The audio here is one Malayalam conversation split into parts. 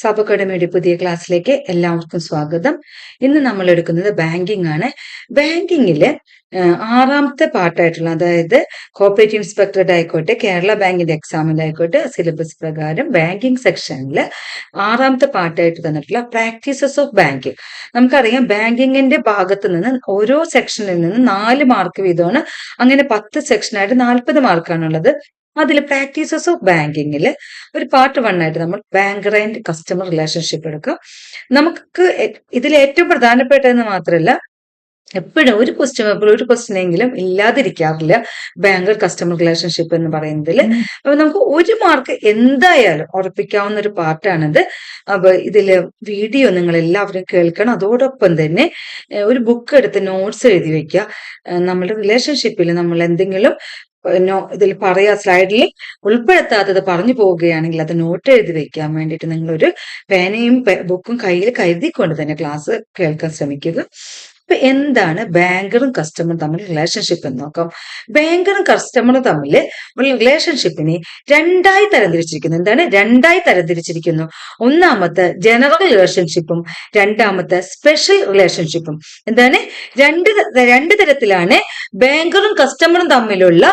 സബ് അക്കാഡമിയുടെ പുതിയ ക്ലാസ്സിലേക്ക് എല്ലാവർക്കും സ്വാഗതം. ഇന്ന് നമ്മൾ എടുക്കുന്നത് ബാങ്കിങ് ആണ്. ബാങ്കിങ്ങില് ആറാമത്തെ പാർട്ടായിട്ടുള്ള, അതായത് കോപ്പറേറ്റീവ് ഇൻസ്പെക്ടറുടെ ആയിക്കോട്ടെ, കേരള ബാങ്കിന്റെ എക്സാമിന്റെ ആയിക്കോട്ടെ, സിലബസ് പ്രകാരം ബാങ്കിങ് സെക്ഷനിൽ ആറാമത്തെ പാർട്ടായിട്ട് തന്നിട്ടുള്ള പ്രാക്ടീസസ് ഓഫ് ബാങ്കിങ്. നമുക്കറിയാം, ബാങ്കിങ്ങിന്റെ ഭാഗത്ത് നിന്ന് ഓരോ സെക്ഷനിൽ നിന്ന് 4 മാർക്ക് വീതമാണ്. അങ്ങനെ 10 സെക്ഷനായിട്ട് 40 മാർക്കാണുള്ളത്. അതിൽ പ്രാക്ടീസസ് ഓഫ് ബാങ്കിങ്ങിൽ ഒരു പാർട്ട് 1 ആയിട്ട് നമ്മൾ ബാങ്കർ ആൻഡ് കസ്റ്റമർ റിലേഷൻഷിപ്പ് എടുക്കും. നമുക്ക് ഇതിൽ ഏറ്റവും പ്രധാനപ്പെട്ടതെന്ന് മാത്രമല്ല, എപ്പോഴും ഒരു ക്വസ്റ്റ്യൻ എങ്കിലും ഇല്ലാതിരിക്കാറില്ല ബാങ്കർ കസ്റ്റമർ റിലേഷൻഷിപ്പ് എന്ന് പറയുന്നതിൽ. അപ്പൊ നമുക്ക് 1 മാർക്ക് എന്തായാലും ഉറപ്പിക്കാവുന്ന ഒരു പാർട്ടാണിത്. അപ്പൊ ഇതില് വീഡിയോ നിങ്ങൾ എല്ലാവരും കേൾക്കണം. അതോടൊപ്പം തന്നെ ഒരു ബുക്ക് എടുത്ത് നോട്ട്സ് എഴുതി വെക്കുക. നമ്മുടെ റിലേഷൻഷിപ്പിൽ നമ്മൾ എന്തെങ്കിലും ഇതിൽ പറയാ, സ്ലൈഡിൽ ഉൾപ്പെടുത്താത്തത് പറഞ്ഞു പോവുകയാണെങ്കിൽ അത് നോട്ട് എഴുതി വെക്കാൻ വേണ്ടിയിട്ട് നിങ്ങളൊരു പേനയും ബുക്കും കയ്യിൽ കരുതിക്കൊണ്ട് തന്നെ ക്ലാസ് കേൾക്കാൻ ശ്രമിക്കുക. അപ്പൊ എന്താണ് ബാങ്കറും കസ്റ്റമറും തമ്മിൽ റിലേഷൻഷിപ്പ് എന്ന് നോക്കാം. ബാങ്കറും കസ്റ്റമറും തമ്മിൽ റിലേഷൻഷിപ്പിനെ 2ആയി തരംതിരിച്ചിരിക്കുന്നു. എന്താണ്? 2ആയി തരംതിരിച്ചിരിക്കുന്നു. ഒന്നാമത്തെ ജനറൽ റിലേഷൻഷിപ്പും രണ്ടാമത്തെ സ്പെഷ്യൽ റിലേഷൻഷിപ്പും. എന്താണ്? രണ്ട് തരത്തിലാണ് ബാങ്കറും കസ്റ്റമറും തമ്മിലുള്ള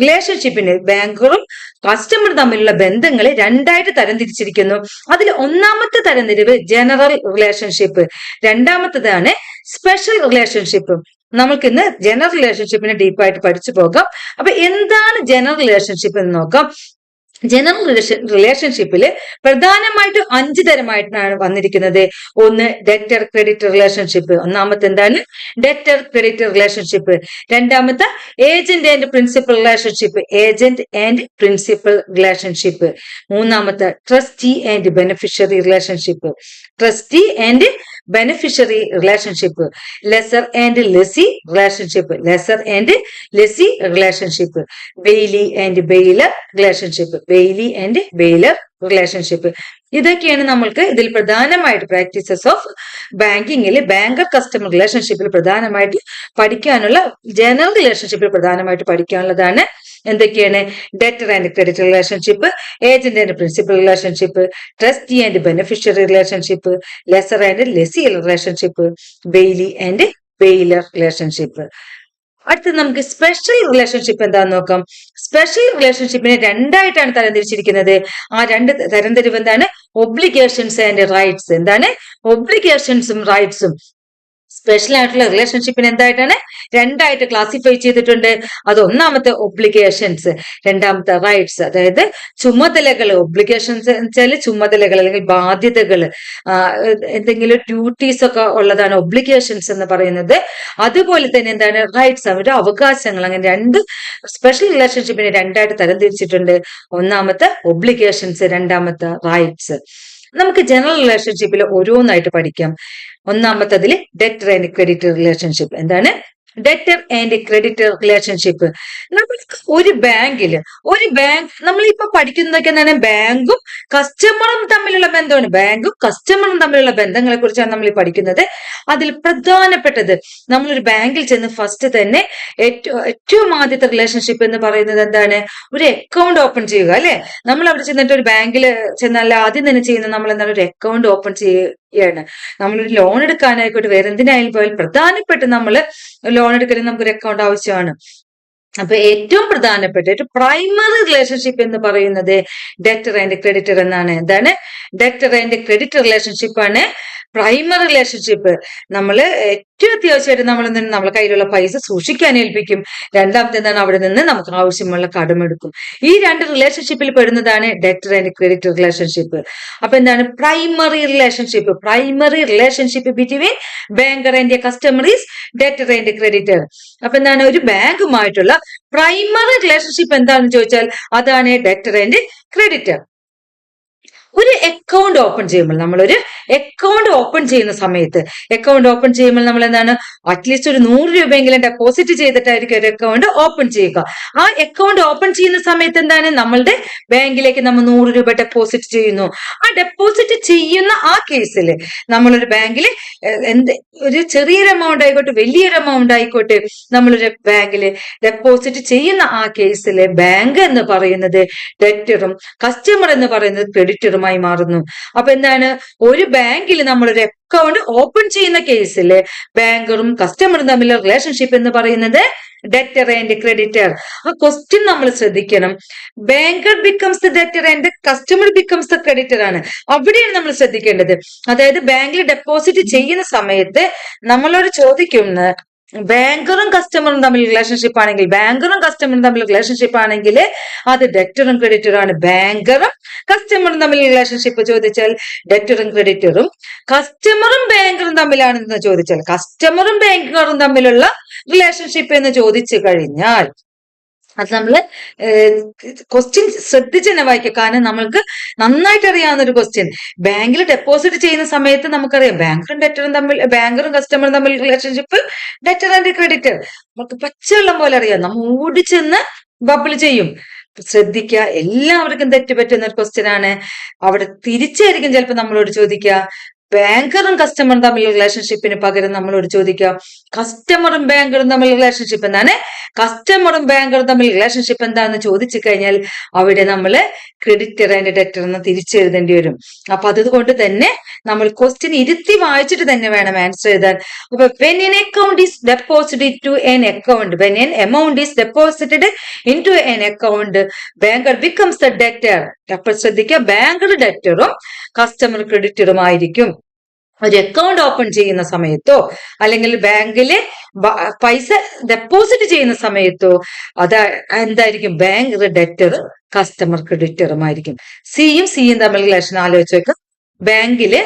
റിലേഷൻഷിപ്പിന്, ബാങ്കറും കസ്റ്റമറും തമ്മിലുള്ള ബന്ധങ്ങളെ 2ആയിട്ട് തരംതിരിച്ചിരിക്കുന്നു. അതിൽ ഒന്നാമത്തെ തരംതിരിവ് ജനറൽ റിലേഷൻഷിപ്പ്, രണ്ടാമത്തേതാണ് സ്പെഷ്യൽ റിലേഷൻഷിപ്പ്. നമുക്ക് ഇന്ന് ജനറൽ റിലേഷൻഷിപ്പിനെ ഡീപ്പായിട്ട് പഠിച്ചു പോകാം. അപ്പൊ എന്താണ് ജനറൽ റിലേഷൻഷിപ്പ് എന്ന് നോക്കാം. ജനറൽ റിലേഷൻഷിപ്പില് പ്രധാനമായിട്ടും 5 തരമായിട്ടാണ് വന്നിരിക്കുന്നത്. ഒന്ന് ഡെറ്റർ ക്രെഡിറ്റർ റിലേഷൻഷിപ്പ്. ഒന്നാമത്തെ എന്താണ്? Debtor creditor relationship. രണ്ടാമത്തെ agent and principal relationship, agent and principal relationship. മൂന്നാമത്തെ trustee and beneficiary relationship, trustee and beneficiary relationship. Lessor and lessee relationship, lessor and lessee relationship. Bailee and bailor relationship, bailee and bailor relationship. ഇതൊക്കെയാണ് നമ്മൾക്ക് ഇതിൽ പ്രധാനമായിട്ട് പ്രാക്ടീസസ് ഓഫ് ബാങ്കിങ്ങിൽ, ബാങ്കർ കസ്റ്റമർ റിലേഷൻഷിപ്പിൽ പ്രധാനമായിട്ട് പഠിക്കാനുള്ള, ജനറൽ റിലേഷൻഷിപ്പിൽ പ്രധാനമായിട്ട് പഠിക്കാനുള്ളതാണ്. എന്തൊക്കെയാണ്? Debtor and creditor relationship, agent and principal relationship, trustee and beneficiary relationship, lessor and lessee relationship, bailee and bailor relationship. അടുത്ത് നമുക്ക് സ്പെഷ്യൽ റിലേഷൻഷിപ്പ് എന്താന്ന് നോക്കാം. സ്പെഷ്യൽ റിലേഷൻഷിപ്പിനെ 2ആയിട്ടാണ് തരംതിരിച്ചിരിക്കുന്നത്. ആ 2 തരംതിരിവ് എന്താണ്? Obligations and rights. എന്താണ്? ഒബ്ലിഗേഷൻസും റൈറ്റ്സും. സ്പെഷ്യൽ ആയിട്ടുള്ള റിലേഷൻഷിപ്പിന് എന്തായിട്ടാണ്? 2ആയിട്ട് ക്ലാസിഫൈ ചെയ്തിട്ടുണ്ട്. അത് ഒന്നാമത്തെ ഒബ്ലിഗേഷൻസ്, രണ്ടാമത്തെ റൈറ്റ്സ്. അതായത് ചുമതലകൾ. ഒബ്ലിഗേഷൻസ് വെച്ചാല് ചുമതലകൾ അല്ലെങ്കിൽ ബാധ്യതകൾ, എന്തെങ്കിലും ഡ്യൂട്ടീസ് ഒക്കെ ഉള്ളതാണ് ഒബ്ലിഗേഷൻസ് എന്ന് പറയുന്നത്. അതുപോലെ തന്നെ എന്താണ്? റൈറ്റ്സ്, അവരുടെ അവകാശങ്ങൾ. അങ്ങനെ 2 സ്പെഷ്യൽ റിലേഷൻഷിപ്പിനെ 2ആയിട്ട് തരംതിരിച്ചിട്ടുണ്ട്. ഒന്നാമത്തെ ഒബ്ലിഗേഷൻസ്, രണ്ടാമത്തെ റൈറ്റ്സ്. നമുക്ക് ജനറൽ റിലേഷൻഷിപ്പിൽ ഓരോന്നായിട്ട് പഠിക്കാം. ഒന്നാമത്തതിൽ ഡെറ്റർ ആൻഡ് ക്രെഡിറ്റർ റിലേഷൻഷിപ്പ്. എന്താണ്? Debtor and creditor relationship. നമ്മൾക്ക് ഒരു ബാങ്ക് നമ്മളിപ്പോ പഠിക്കുന്നതൊക്കെ എന്താണ്? ബാങ്കും കസ്റ്റമറും തമ്മിലുള്ള ബന്ധമാണ്. ബാങ്കും കസ്റ്റമറും തമ്മിലുള്ള ബന്ധങ്ങളെ കുറിച്ചാണ് നമ്മൾ പഠിക്കുന്നത്. അതിൽ പ്രധാനപ്പെട്ടത്, നമ്മളൊരു ബാങ്കിൽ ചെന്ന് ഫസ്റ്റ് തന്നെ ഏറ്റവും ആദ്യത്തെ റിലേഷൻഷിപ്പ് എന്ന് പറയുന്നത് എന്താണ്? ഒരു അക്കൗണ്ട് ഓപ്പൺ ചെയ്യുക, അല്ലെ? നമ്മൾ അവിടെ ചെന്നിട്ട് ഒരു ബാങ്കിൽ ചെന്നാൽ ആദ്യം തന്നെ ചെയ്യുന്നത് നമ്മൾ എന്താണ്? ഒരു അക്കൗണ്ട് ഓപ്പൺ ചെയ്യുകയാണ്. നമ്മളൊരു ലോൺ എടുക്കാനായിക്കോട്ടെ, വേറെ എന്തിനായാലും പോയാൽ പ്രധാനപ്പെട്ട് നമ്മൾ ലോൺ എടുക്കണമെങ്കിൽ നമുക്കൊരു അക്കൗണ്ട് ആവശ്യമാണ്. അപ്പൊ ഏറ്റവും പ്രധാനപ്പെട്ട ഒരു പ്രൈമറി റിലേഷൻഷിപ്പ് എന്ന് പറയുന്നത് ഡെറ്റർ ആൻഡ് ക്രെഡിറ്റർ എന്നാണ്. എന്താണ്? ഡെറ്റർ ആൻഡ് ക്രെഡിറ്റർ റിലേഷൻഷിപ്പ് ആണ് പ്രൈമറി റിലേഷൻഷിപ്പ്. നമ്മൾ ഏറ്റവും അത്യാവശ്യമായിട്ട് നമ്മളെ കയ്യിലുള്ള പൈസ സൂക്ഷിക്കാൻ ഏൽപ്പിക്കും. രണ്ടാമത്തെ എന്താണ്? അവിടെ നിന്ന് നമുക്ക് ആവശ്യമുള്ള കടമെടുക്കും. ഈ 2 റിലേഷൻഷിപ്പിൽ പെടുന്നതാണ് ഡെറ്റർ ആൻഡ് ക്രെഡിറ്റർ റിലേഷൻഷിപ്പ്. അപ്പൊ എന്താണ്? Primary relationship. Primary relationship between banker and customer is debtor and creditor. അപ്പൊ എന്താണ്? ഒരു ബാങ്കുമായിട്ടുള്ള പ്രൈമറി റിലേഷൻഷിപ്പ് എന്താണെന്ന് ചോദിച്ചാൽ അതാണ് ഡെറ്റർ ആൻഡ് ക്രെഡിറ്റർ. ഒരു അക്കൗണ്ട് ഓപ്പൺ ചെയ്യുമ്പോൾ, നമ്മളൊരു അക്കൗണ്ട് ഓപ്പൺ ചെയ്യുന്ന സമയത്ത്, അക്കൗണ്ട് ഓപ്പൺ ചെയ്യുമ്പോൾ നമ്മൾ എന്താണ് അറ്റ്ലീസ്റ്റ് ഒരു 100 രൂപയെങ്കിലും ഡെപ്പോസിറ്റ് ചെയ്തിട്ടായിരിക്കും ഒരു അക്കൗണ്ട് ഓപ്പൺ ചെയ്യുക. ആ അക്കൗണ്ട് ഓപ്പൺ ചെയ്യുന്ന സമയത്ത് എന്താണ് നമ്മളുടെ ബാങ്കിലേക്ക് നമ്മൾ 100 രൂപ ഡെപ്പോസിറ്റ് ചെയ്യുന്നു. ആ ഡെപ്പോസിറ്റ് ചെയ്യുന്ന ആ കേസിൽ നമ്മളൊരു ബാങ്കിൽ ഒരു ചെറിയൊരു എമൗണ്ട് ആയിക്കോട്ടെ വലിയൊരു എമൗണ്ട് ആയിക്കോട്ടെ നമ്മളൊരു ബാങ്കിൽ ഡെപ്പോസിറ്റ് ചെയ്യുന്ന ആ കേസിൽ ബാങ്ക് എന്ന് പറയുന്നത് ഡെറ്ററും കസ്റ്റമർ എന്ന് പറയുന്നത് ക്രെഡിറ്ററുമായി മാറുന്നു. അപ്പൊ എന്താണ് ഒരു ബാങ്കിൽ നമ്മളൊരു അക്കൗണ്ട് ഓപ്പൺ ചെയ്യുന്ന കേസിൽ ബാങ്കറും കസ്റ്റമറും തമ്മിലുള്ള റിലേഷൻഷിപ്പ് എന്ന് പറയുന്നത് ഡെറ്റർ ആൻഡ് ക്രെഡിറ്റർ. ആ ക്വസ്റ്റ്യൻ നമ്മൾ ശ്രദ്ധിക്കണം. Banker becomes the debtor and customer becomes the creditor ആണ്. അവിടെയാണ് നമ്മൾ ശ്രദ്ധിക്കേണ്ടത്. അതായത് ബാങ്കിൽ ഡെപ്പോസിറ്റ് ചെയ്യുന്ന സമയത്ത് നമ്മളോട് ചോദിക്കുന്ന ബാങ്കറും കസ്റ്റമറും തമ്മിൽ റിലേഷൻഷിപ്പ് ആണെങ്കിൽ, ബാങ്കറും കസ്റ്റമറും തമ്മിൽ റിലേഷൻഷിപ്പ് ആണെങ്കിൽ അത് ഡെറ്ററും ക്രെഡിറ്ററും ആണ്. ബാങ്കറും കസ്റ്റമറും തമ്മിൽ റിലേഷൻഷിപ്പ് ചോദിച്ചാൽ ഡെറ്ററും ക്രെഡിറ്ററും, കസ്റ്റമറും ബാങ്കറും തമ്മിലാണെന്ന് ചോദിച്ചാൽ കസ്റ്റമറും ബാങ്കറും തമ്മിലുള്ള റിലേഷൻഷിപ്പ് എന്ന് ചോദിച്ചു കഴിഞ്ഞാൽ അത് നമ്മള് ക്വസ്റ്റ്യൻ ശ്രദ്ധിച്ച് തന്നെ വായിക്കുക. കാരണം നമ്മൾക്ക് നന്നായിട്ട് അറിയാവുന്ന ഒരു ക്വസ്റ്റ്യൻ. ബാങ്കിൽ ഡെപ്പോസിറ്റ് ചെയ്യുന്ന സമയത്ത് നമുക്കറിയാം ബാങ്കറും കസ്റ്റമറും തമ്മിൽ റിലേഷൻഷിപ്പ് ഡെറ്റർ ആൻഡ് ക്രെഡിറ്റർ നമുക്ക് പച്ചവെള്ളം പോലെ അറിയാം. നമ്മൾ ഓടിച്ചെന്ന് ബബിൾ ചെയ്യും. ശ്രദ്ധിക്കുക, എല്ലാവർക്കും തെറ്റുപറ്റുന്ന ഒരു ക്വസ്റ്റ്യൻ ആണ്. അവിടെ തിരിച്ചായിരിക്കും ചിലപ്പോൾ നമ്മളോട് ചോദിക്കുക. ബാങ്കറും കസ്റ്റമറും തമ്മിലുള്ള റിലേഷൻഷിപ്പിന് പകരം നമ്മളോട് ചോദിക്കാം കസ്റ്റമറും ബാങ്കറും തമ്മിലുള്ള റിലേഷൻഷിപ്പ് എന്താണ്, കസ്റ്റമറും ബാങ്കറും തമ്മിൽ റിലേഷൻഷിപ്പ് എന്താണെന്ന് ചോദിച്ചു കഴിഞ്ഞാൽ അവിടെ നമ്മള് ക്രെഡിറ്റർ ആൻഡ് ഡെറ്റർ എന്ന് തിരിച്ചെഴുതേണ്ടി വരും. അപ്പൊ അതുകൊണ്ട് തന്നെ നമ്മൾ ക്വസ്റ്റ്യൻ ഇരുത്തി വായിച്ചിട്ട് തന്നെ വേണം ആൻസർ എഴുതാൻ. അപ്പൊ when an account is deposited to an account, when an amount is deposited into an account, banker becomes the debtor. അപ്പൊ ശ്രദ്ധിക്കുക, ബാങ്കർ ഡെറ്ററും കസ്റ്റമർ ക്രെഡിറ്ററും ആയിരിക്കും. ഒരു അക്കൗണ്ട് ഓപ്പൺ ചെയ്യുന്ന സമയത്തോ അല്ലെങ്കിൽ ബാങ്കില് പൈസ ഡെപ്പോസിറ്റ് ചെയ്യുന്ന സമയത്തോ അത് എന്തായിരിക്കും, ബാങ്ക് ഡെറ്റർ കസ്റ്റമർ ക്രെഡിറ്ററുമായിരിക്കും. സിയും തമ്മിൽ റിലേഷൻ ആലോചിച്ച് വെക്കാം. ബാങ്കില്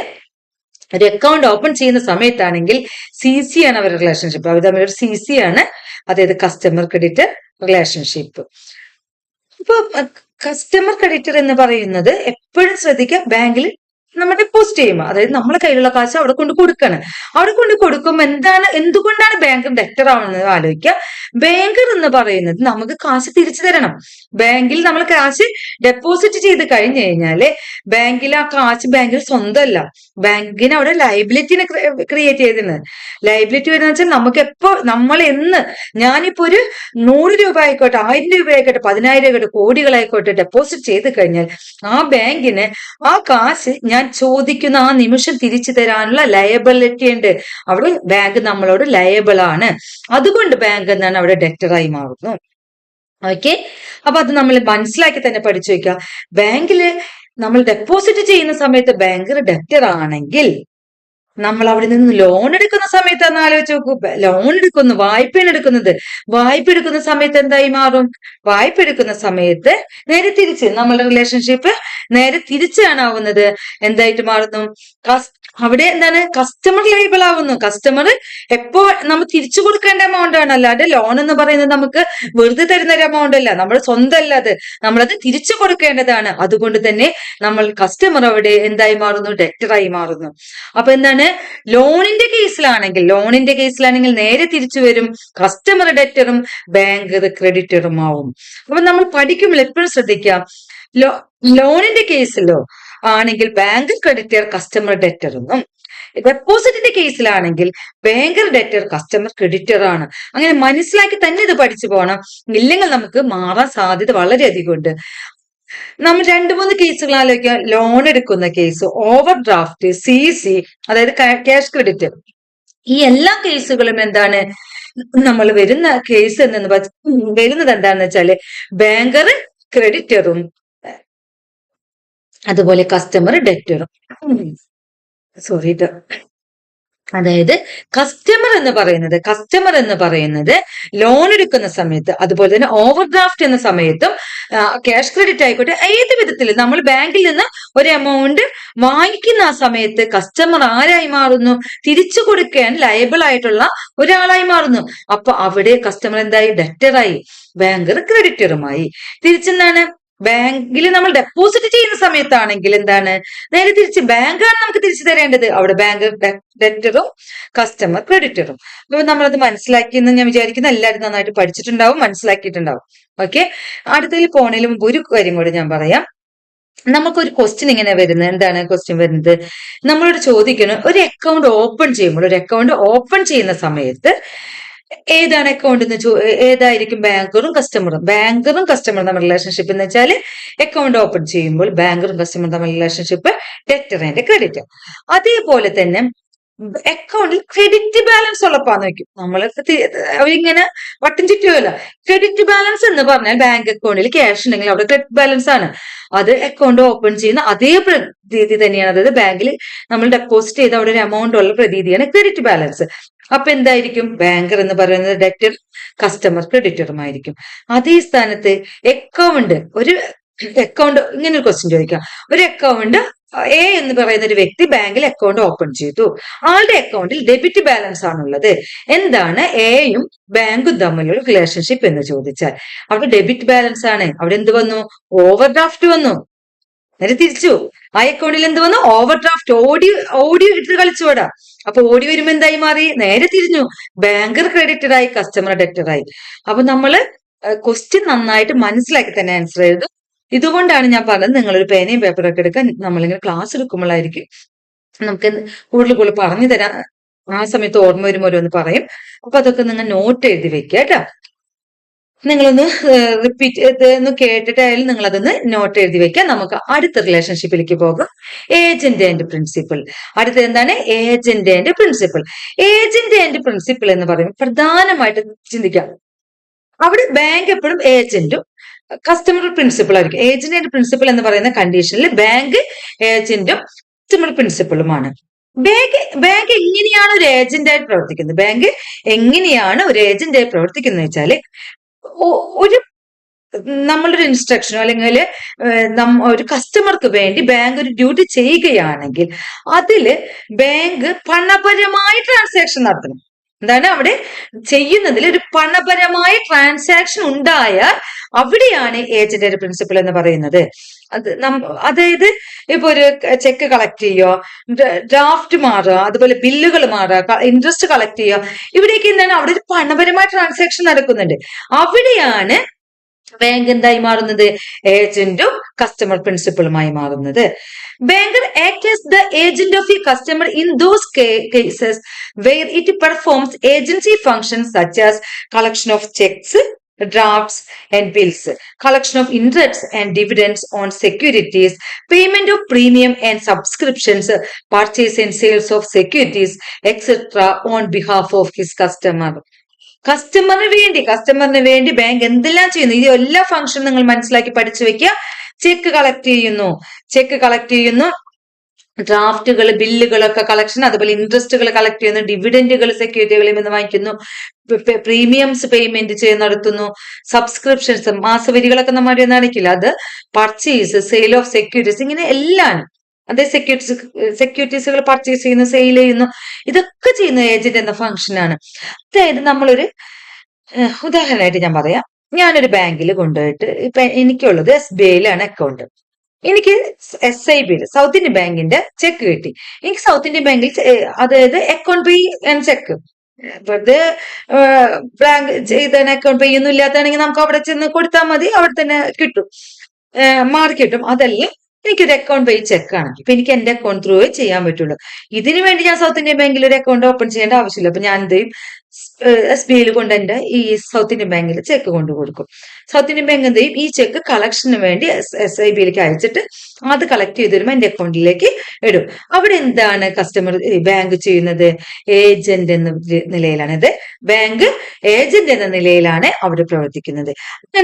ഒരു അക്കൗണ്ട് ഓപ്പൺ ചെയ്യുന്ന സമയത്താണെങ്കിൽ CC ആണ് അവരുടെ റിലേഷൻഷിപ്പ്. അവർ തമ്മിൽ ഒരു CC ആണ്, അതായത് കസ്റ്റമർ ക്രെഡിറ്റർ റിലേഷൻഷിപ്പ്. ഇപ്പൊ കസ്റ്റമർ ക്രെഡിറ്റർ എന്ന് പറയുന്നത് എപ്പോഴും ശ്രദ്ധിക്കുക, ബാങ്കിൽ നമ്മൾ ഡെപ്പോസിറ്റ് ചെയ്യുമ്പോൾ അതായത് നമ്മളെ കയ്യിലുള്ള കാശ് അവിടെ കൊണ്ട് കൊടുക്കണം. അവിടെ കൊണ്ട് കൊടുക്കുമ്പോൾ എന്തുകൊണ്ടാണ് ബാങ്കർ ഡെറ്റർ ആവുന്നത് ആലോചിക്കുക. ബാങ്കർ എന്ന് പറയുന്നത് നമുക്ക് കാശ് തിരിച്ചു തരണം. ബാങ്കിൽ നമ്മൾ കാശ് ഡെപ്പോസിറ്റ് ചെയ്ത് കഴിഞ്ഞു കഴിഞ്ഞാല് ബാങ്കിൽ ആ കാശ് ബാങ്കിൽ സ്വന്തമല്ല, ബാങ്കിന് അവിടെ ലയബിലിറ്റിനെ ക്രിയേറ്റ് ചെയ്തിരുന്നത്. ലയബിലിറ്റി വരുന്ന വെച്ചാൽ നമുക്ക് ഞാനിപ്പോ ഒരു 100 രൂപ ആയിക്കോട്ടെ, 1000 രൂപ ആയിക്കോട്ടെ, 10,000 ആയിക്കോട്ടെ, കോടികളായിക്കോട്ടെ ഡെപ്പോസിറ്റ് ചെയ്ത് കഴിഞ്ഞാൽ ആ ബാങ്കിന് ആ കാശ് ഞാൻ ചോദിക്കുന്ന ആ നിമിഷം തിരിച്ചു തരാനുള്ള ലയബിലിറ്റി ഉണ്ട്. അവിടെ ബാങ്ക് നമ്മളോട് ലയബിൾ ആണ്. അതുകൊണ്ട് ബാങ്ക് എന്താണ് അവിടെ ഡെറ്ററായി മാറുന്നു. ഓക്കെ, അപ്പൊ അത് നമ്മൾ മനസ്സിലാക്കി തന്നെ പഠിച്ചു വെക്കുക. ബാങ്കില് നമ്മൾ ഡെപ്പോസിറ്റ് ചെയ്യുന്ന സമയത്ത് ബാങ്കർ ഡെറ്റർ ആണെങ്കിൽ നമ്മൾ അവിടെ നിന്ന് ലോൺ എടുക്കുന്ന സമയത്ത് എന്ന് ആലോചിച്ച് നോക്കൂ. ലോൺ എടുക്കുന്നു, വായ്പയാണ് എടുക്കുന്നത്. വായ്പ എടുക്കുന്ന സമയത്ത് എന്തായി മാറും? വായ്പ എടുക്കുന്ന സമയത്ത് നേരെ തിരിച്ച് നമ്മളുടെ റിലേഷൻഷിപ്പ് നേരെ തിരിച്ചാണ് ആവുന്നത്. എന്തായിട്ട് മാറുന്നു? അവിടെ എന്താണ്, കസ്റ്റമർ ലയബിൾ ആവുന്നു. കസ്റ്റമർ എപ്പോ നമ്മൾ തിരിച്ചു കൊടുക്കേണ്ട എമൗണ്ട് ആണ്, അല്ലാതെ ലോൺ എന്ന് പറയുന്നത് നമുക്ക് വെറുതെ തരുന്ന ഒരു എമൗണ്ട് അല്ല, നമ്മുടെ സ്വന്തം അല്ല, നമ്മളത് തിരിച്ചു കൊടുക്കേണ്ടതാണ്. അതുകൊണ്ട് തന്നെ നമ്മൾ കസ്റ്റമർ അവിടെ എന്തായി മാറുന്നു? ഡെറ്ററായി മാറുന്നു. അപ്പൊ എന്താണ്, ലോണിന്റെ കേസിലാണെങ്കിൽ നേരെ തിരിച്ചു വരും, കസ്റ്റമർ ഡെറ്ററും ബാങ്കർ ക്രെഡിറ്ററും ആവും. അപ്പൊ നമ്മൾ പഠിക്കുമ്പോൾ എപ്പോഴും ശ്രദ്ധിക്കാം, ലോണിന്റെ കേസിലോ ആണെങ്കിൽ ബാങ്കർ ക്രെഡിറ്റർ കസ്റ്റമർ ഡെറ്റർ എന്നും, ഡെപ്പോസിറ്റിന്റെ കേസിലാണെങ്കിൽ ബാങ്കർ ഡെറ്റർ കസ്റ്റമർ ക്രെഡിറ്റർ ആണ്. അങ്ങനെ മനസ്സിലാക്കി തന്നെ ഇത് പഠിച്ചു പോകണം. ഇല്ലെങ്കിൽ നമുക്ക് മാറാൻ സാധ്യത വളരെയധികം ഉണ്ട്. നമ്മൾ 2-3 കേസുകൾ ആലോചിക്കുക. ലോൺ എടുക്കുന്ന കേസ്, ഓവർ ഡ്രാഫ്റ്റ്, CC അതായത് ക്യാഷ് ക്രെഡിറ്റ്, ഈ എല്ലാ കേസുകളും എന്താണ്, നമ്മൾ വരുന്ന കേസ് വരുന്നത് എന്താണെന്ന് വെച്ചാല് ബാങ്കർ ക്രെഡിറ്ററും അതുപോലെ കസ്റ്റമർ ഡെറ്ററും. അതായത് കസ്റ്റമർ എന്ന് പറയുന്നത് ലോൺ എടുക്കുന്ന സമയത്ത്, അതുപോലെ തന്നെ ഓവർ ഡ്രാഫ്റ്റ് എന്ന സമയത്തും ക്യാഷ് ക്രെഡിറ്റ് ആയിക്കോട്ടെ, ഏത് വിധത്തിൽ നമ്മൾ ബാങ്കിൽ നിന്ന് ഒരു എമൗണ്ട് വാങ്ങിക്കുന്ന ആ സമയത്ത് കസ്റ്റമർ ആരായി മാറുന്നു? തിരിച്ചു കൊടുക്കാൻ ലയബിൾ ആയിട്ടുള്ള ഒരാളായി മാറുന്നു. അപ്പൊ അവിടെ കസ്റ്റമർ എന്തായി? ഡെറ്ററായി, ബാങ്കർ ക്രെഡിറ്ററുമായി. തിരിച്ചെന്താണ്, ബാങ്കിൽ നമ്മൾ ഡെപ്പോസിറ്റ് ചെയ്യുന്ന സമയത്താണെങ്കിൽ എന്താണ്, നേരെ തിരിച്ച് ബാങ്കാണ് നമുക്ക് തിരിച്ചു തരേണ്ടത്. അവിടെ ബാങ്ക് ഡെറ്ററും കസ്റ്റമർ ക്രെഡിറ്ററും. അപ്പൊ നമ്മളത് മനസ്സിലാക്കിയെന്ന് ഞാൻ വിചാരിക്കുന്നു. എല്ലാവരും നന്നായിട്ട് പഠിച്ചിട്ടുണ്ടാവും, മനസ്സിലാക്കിയിട്ടുണ്ടാവും. ഓക്കെ, അടുത്തതിൽ പോണതിന് മുമ്പ് ഒരു കാര്യം കൂടി ഞാൻ പറയാം. നമുക്കൊരു ക്വസ്റ്റ്യൻ ഇങ്ങനെ വരുന്നത്, എന്താണ് ക്വസ്റ്റ്യൻ വരുന്നത്, നമ്മളോട് ചോദിക്കണം ഒരു അക്കൗണ്ട് ഓപ്പൺ ചെയ്യുമ്പോൾ, ഒരു അക്കൗണ്ട് ഓപ്പൺ ചെയ്യുന്ന സമയത്ത് ഏതാണ് അക്കൗണ്ട് എന്ന് ഏതായിരിക്കും ബാങ്കറും കസ്റ്റമറും തമ്മിൽ റിലേഷൻഷിപ്പ് എന്ന് വെച്ചാൽ അക്കൗണ്ട് ഓപ്പൺ ചെയ്യുമ്പോൾ ബാങ്കറും കസ്റ്റമറും തമ്മിൽ റിലേഷൻഷിപ്പ് ഡെറ്റർ ആൻഡ് ക്രെഡിറ്റർ. അതേപോലെ തന്നെ അക്കൗണ്ടിൽ ക്രെഡിറ്റ് ബാലൻസ് ഉള്ളപ്പാന്ന് വെക്കും. നമ്മൾ അവരിങ്ങനെ വട്ടം ചുറ്റുമല്ല. ക്രെഡിറ്റ് ബാലൻസ് എന്ന് പറഞ്ഞാൽ ബാങ്ക് അക്കൗണ്ടിൽ ക്യാഷ് ഉണ്ടെങ്കിൽ അവിടെ ക്രെഡിറ്റ് ബാലൻസ് ആണ്. അത് അക്കൗണ്ട് ഓപ്പൺ ചെയ്യുന്ന അതേ പ്രതീതി തന്നെയാണ്. അതായത് ബാങ്കിൽ നമ്മൾ ഡെപ്പോസിറ്റ് ചെയ്ത അവിടെ ഒരു എമൗണ്ട് ഉള്ള പ്രതീതിയാണ് ക്രെഡിറ്റ് ബാലൻസ്. അപ്പൊ എന്തായിരിക്കും, ബാങ്കർ എന്ന് പറയുന്നത് ഡെറ്റർ, കസ്റ്റമർ ക്രെഡിറ്ററുമായിരിക്കും. അതേ സ്ഥാനത്ത് ഒരു അക്കൗണ്ട് ഇങ്ങനെ ഒരു ക്വസ്റ്റ്യൻ ചോദിക്കാം. ഒരു അക്കൗണ്ട് എ എന്ന് പറയുന്ന ഒരു വ്യക്തി ബാങ്കിൽ അക്കൗണ്ട് ഓപ്പൺ ചെയ്തു. ആളുടെ അക്കൗണ്ടിൽ ഡെബിറ്റ് ബാലൻസ് ആണുള്ളത്. എന്താണ് എയും ബാങ്കും തമ്മിലുള്ള റിലേഷൻഷിപ്പ് എന്ന് ചോദിച്ചാൽ അവിടെ ഡെബിറ്റ് ബാലൻസ് ആണ്. അവിടെ എന്ത് വന്നു, ഓവർ ഡ്രാഫ്റ്റ് വന്നു. നേരെ തിരിച്ചു, ആ അക്കൗണ്ടിൽ എന്ത് വന്നു, ഓവർ ഡ്രാഫ്റ്റ്. ഓടി ഇട്ട് കളിച്ചുവിടാ. അപ്പൊ ഓടി വരുമ്പോ എന്തായി മാറി, നേരെ തിരിഞ്ഞു, ബാങ്കർ ക്രെഡിറ്ററായി, കസ്റ്റമർ ഡെറ്ററായി. അപ്പൊ നമ്മള് ക്വസ്റ്റ്യൻ നന്നായിട്ട് മനസ്സിലാക്കി തന്നെ ആൻസർ എഴുതും. ഇതുകൊണ്ടാണ് ഞാൻ പറഞ്ഞത് നിങ്ങളൊരു പേനയും പേപ്പറൊക്കെ എടുക്കാൻ. നമ്മളിങ്ങനെ ക്ലാസ് എടുക്കുമ്പോഴായിരിക്കും നമുക്ക് കൂടുതൽ പറഞ്ഞു തരാൻ. ആ സമയത്ത് ഓർമ്മ വരുമ്പോൾ ഓരോന്ന് പറയും. അപ്പൊ അതൊക്കെ നിങ്ങൾ നോട്ട് എഴുതി വെക്കുക കേട്ടോ. നിങ്ങളൊന്ന് റിപ്പീറ്റ് കേട്ടിട്ടായാലും നിങ്ങൾ അതൊന്ന് നോട്ട് എഴുതി വെക്കുക. നമുക്ക് അടുത്ത റിലേഷൻഷിപ്പിലേക്ക് പോകാം. Agent and principal. അടുത്തത് എന്താണ്, agent and principal. Agent and principal എന്ന് പറയുമ്പോൾ പ്രധാനമായിട്ട് ചിന്തിക്കാം, അവിടെ ബാങ്ക് എപ്പോഴും ഏജന്റും കസ്റ്റമർ പ്രിൻസിപ്പൾ ആയിരിക്കും. ഏജന്റ് ആൻഡ് പ്രിൻസിപ്പൽ എന്ന് പറയുന്ന കണ്ടീഷനിൽ ബാങ്ക് ഏജന്റും കസ്റ്റമർ പ്രിൻസിപ്പളുമാണ്. ബാങ്ക് എങ്ങനെയാണ് ഒരു ഏജന്റായി പ്രവർത്തിക്കുന്നത്, ബാങ്ക് എങ്ങനെയാണ് ഒരു ഏജന്റായി പ്രവർത്തിക്കുന്നത് വെച്ചാല്, ഒരു നമ്മളൊരു ഇൻസ്ട്രക്ഷനോ അല്ലെങ്കിൽ ഒരു കസ്റ്റമർക്ക് വേണ്ടി ബാങ്ക് ഒരു ഡ്യൂട്ടി ചെയ്യുകയാണെങ്കിൽ അതില് ബാങ്ക് പണപരമായ ട്രാൻസാക്ഷൻ നടത്തണം. എന്താണ് അവിടെ ചെയ്യുന്നതിൽ ഒരു പണപരമായ ട്രാൻസാക്ഷൻ ഉണ്ടായാൽ അവിടെയാണ് ഏജന്റ് പ്രിൻസിപ്പൽ എന്ന് പറയുന്നത്. അതായത് ഇപ്പൊ ഒരു ചെക്ക് കളക്ട് ചെയ്യുക, ഡ്രാഫ്റ്റ് മാറുക, അതുപോലെ ബില്ലുകൾ മാറുക, ഇൻട്രസ്റ്റ് കളക്ട് ചെയ്യുക, ഇവിടേക്ക് എന്താണ് അവിടെ ഒരു പണപരമായ ട്രാൻസാക്ഷൻ നടക്കുന്നുണ്ട്. അവിടെയാണ് ബാങ്ക് എന്തായി മാറുന്നത്, ഏജന്റും കസ്റ്റമർ പ്രിൻസിപ്പളുമായി മാറുന്നത്. Banker acts as the agent of a customer in those cases where it performs agency functions such as collection of checks, drafts and bills, collection of interests and dividends on securities, payment of premium and subscriptions, purchase and sales of securities, etc. on behalf of his customer. കസ്റ്റമറിന് വേണ്ടി ബാങ്ക് എന്തെല്ലാം ചെയ്യുന്നു, ഈ എല്ലാ ഫംഗ്ഷനും നിങ്ങൾ മനസ്സിലാക്കി പഠിച്ചു വെക്കുക. ചെക്ക് കളക്ട് ചെയ്യുന്നു, ഡ്രാഫ്റ്റുകൾ, ബില്ലുകളൊക്കെ കളക്ഷൻ, അതുപോലെ ഇൻട്രസ്റ്റുകൾ കളക്ട് ചെയ്യുന്നു, ഡിവിഡൻഡുകൾ സെക്യൂരിറ്റികളിൽ നിന്ന് വാങ്ങിക്കുന്നു, പ്രീമിയംസ് പേയ്മെന്റ് നടത്തുന്നു, സബ്സ്ക്രിപ്ഷൻസ് മാസവരികളൊക്കെ നമ്മൾ നടക്കില്ല, അത് പർച്ചേസ്, സെയിൽ ഓഫ് സെക്യൂരിറ്റീസ്, ഇങ്ങനെ എല്ലാം. അതേ സെക്യൂരിറ്റീസുകൾ പർച്ചേസ് ചെയ്യുന്നു, സെയിൽ ചെയ്യുന്നു, ഇതൊക്കെ ചെയ്യുന്ന ഏജന്റ് എന്ന ഫംഗ്ഷനാണ്. അതായത് നമ്മളൊരു ഉദാഹരണമായിട്ട് ഞാൻ പറയാം. ഞാനൊരു ബാങ്കിൽ കൊണ്ടുപോയിട്ട്, ഇപ്പൊ എനിക്കുള്ളത് SBIയിലാണ് അക്കൗണ്ട്. എനിക്ക് SIB സൗത്ത് ഇന്ത്യൻ ബാങ്കിന്റെ ചെക്ക് കിട്ടി. എനിക്ക് സൗത്ത് ഇന്ത്യൻ ബാങ്കിൽ അതായത് അക്കൗണ്ട് പേ ആൻഡ് ചെക്ക്, വെറുതെ ബാങ്ക് ചെയ്ത അക്കൗണ്ട് പേ ഒന്നും ഇല്ലാത്താണെങ്കിൽ നമുക്ക് അവിടെ ചെന്ന് കൊടുത്താൽ മതി, അവിടെ തന്നെ കിട്ടും, മാർക്ക് കിട്ടും. അതല്ല എനിക്കൊരു അക്കൗണ്ട് പേ ചെക്കാണ്, ഇപ്പൊ എനിക്ക് എന്റെ അക്കൗണ്ട് ത്രൂ ചെയ്യാൻ പറ്റുള്ളൂ. ഇതിനു വേണ്ടി ഞാൻ സൗത്ത് ഇന്ത്യൻ ബാങ്കിൽ ഒരു അക്കൗണ്ട് ഓപ്പൺ ചെയ്യേണ്ട ആവശ്യമില്ല. അപ്പൊ ഞാൻ എന്ത് ചെയ്യും, SBIയിൽ കൊണ്ട് എന്റെ ഈ സൗത്ത് ഇന്ത്യൻ ബാങ്കിൽ ചെക്ക് കൊണ്ടു കൊടുക്കും. സൗത്ത് ഇന്ത്യൻ ബാങ്ക് എന്ത് ചെയ്യും, ഈ ചെക്ക് കളക്ഷന് വേണ്ടി SIBയിലേക്ക് അയച്ചിട്ട് അത് കളക്ട് ചെയ്ത് വരുമ്പോൾ എന്റെ അക്കൗണ്ടിലേക്ക് ഇടും. അവിടെ എന്താണ് ബാങ്ക് ചെയ്യുന്നത്, ഏജന്റ് എന്ന നിലയിലാണ്. ഇത് ബാങ്ക് ഏജന്റ് എന്ന നിലയിലാണ് അവിടെ പ്രവർത്തിക്കുന്നത്.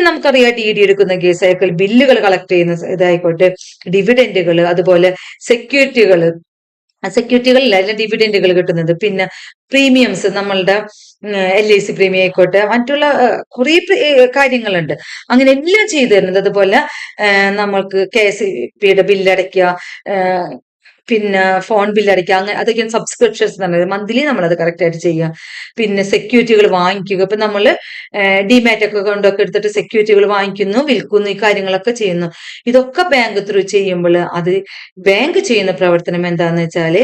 നമുക്കറിയാം, DD എടുക്കുന്ന കേസ്, ബില്ലുകൾ കളക്ട് ചെയ്യുന്ന ഇതായിക്കോട്ടെ, ഡിവിഡൻഡുകൾ, അതുപോലെ സെക്യൂരിറ്റികളിലല്ല ഡിവിഡൻഡുകൾ കിട്ടുന്നത്, പിന്നെ പ്രീമിയംസ്, നമ്മളുടെ LIC പ്രീമിയം ആയിക്കോട്ടെ, മറ്റുള്ള കുറെ കാര്യങ്ങളുണ്ട്, അങ്ങനെ എല്ലാം ചെയ്തു തരുന്നത്. അതുപോലെ നമ്മൾക്ക് KCBയുടെ ബില്ലടയ്ക്കുക, പിന്നെ ഫോൺ ബില്ല് അടയ്ക്കുക, അങ്ങനെ അതൊക്കെയാണ് സബ്സ്ക്രിപ്ഷൻസ് എന്ന് പറയുന്നത്. മന്ത്ലി നമ്മളത് കറക്റ്റ് ആയിട്ട് ചെയ്യുക. പിന്നെ സെക്യൂരിറ്റികൾ വാങ്ങിക്കുക. ഇപ്പൊ നമ്മൾ ഡിമാറ്റ് ഒക്കെ കൊണ്ടൊക്കെ എടുത്തിട്ട് സെക്യൂരിറ്റികൾ വാങ്ങിക്കുന്നു, വിൽക്കുന്നു, ഈ കാര്യങ്ങളൊക്കെ ചെയ്യുന്നു. ഇതൊക്കെ ബാങ്ക് ത്രൂ ചെയ്യുമ്പോൾ അത് ബാങ്ക് ചെയ്യുന്ന പ്രവർത്തനം എന്താന്ന് വെച്ചാൽ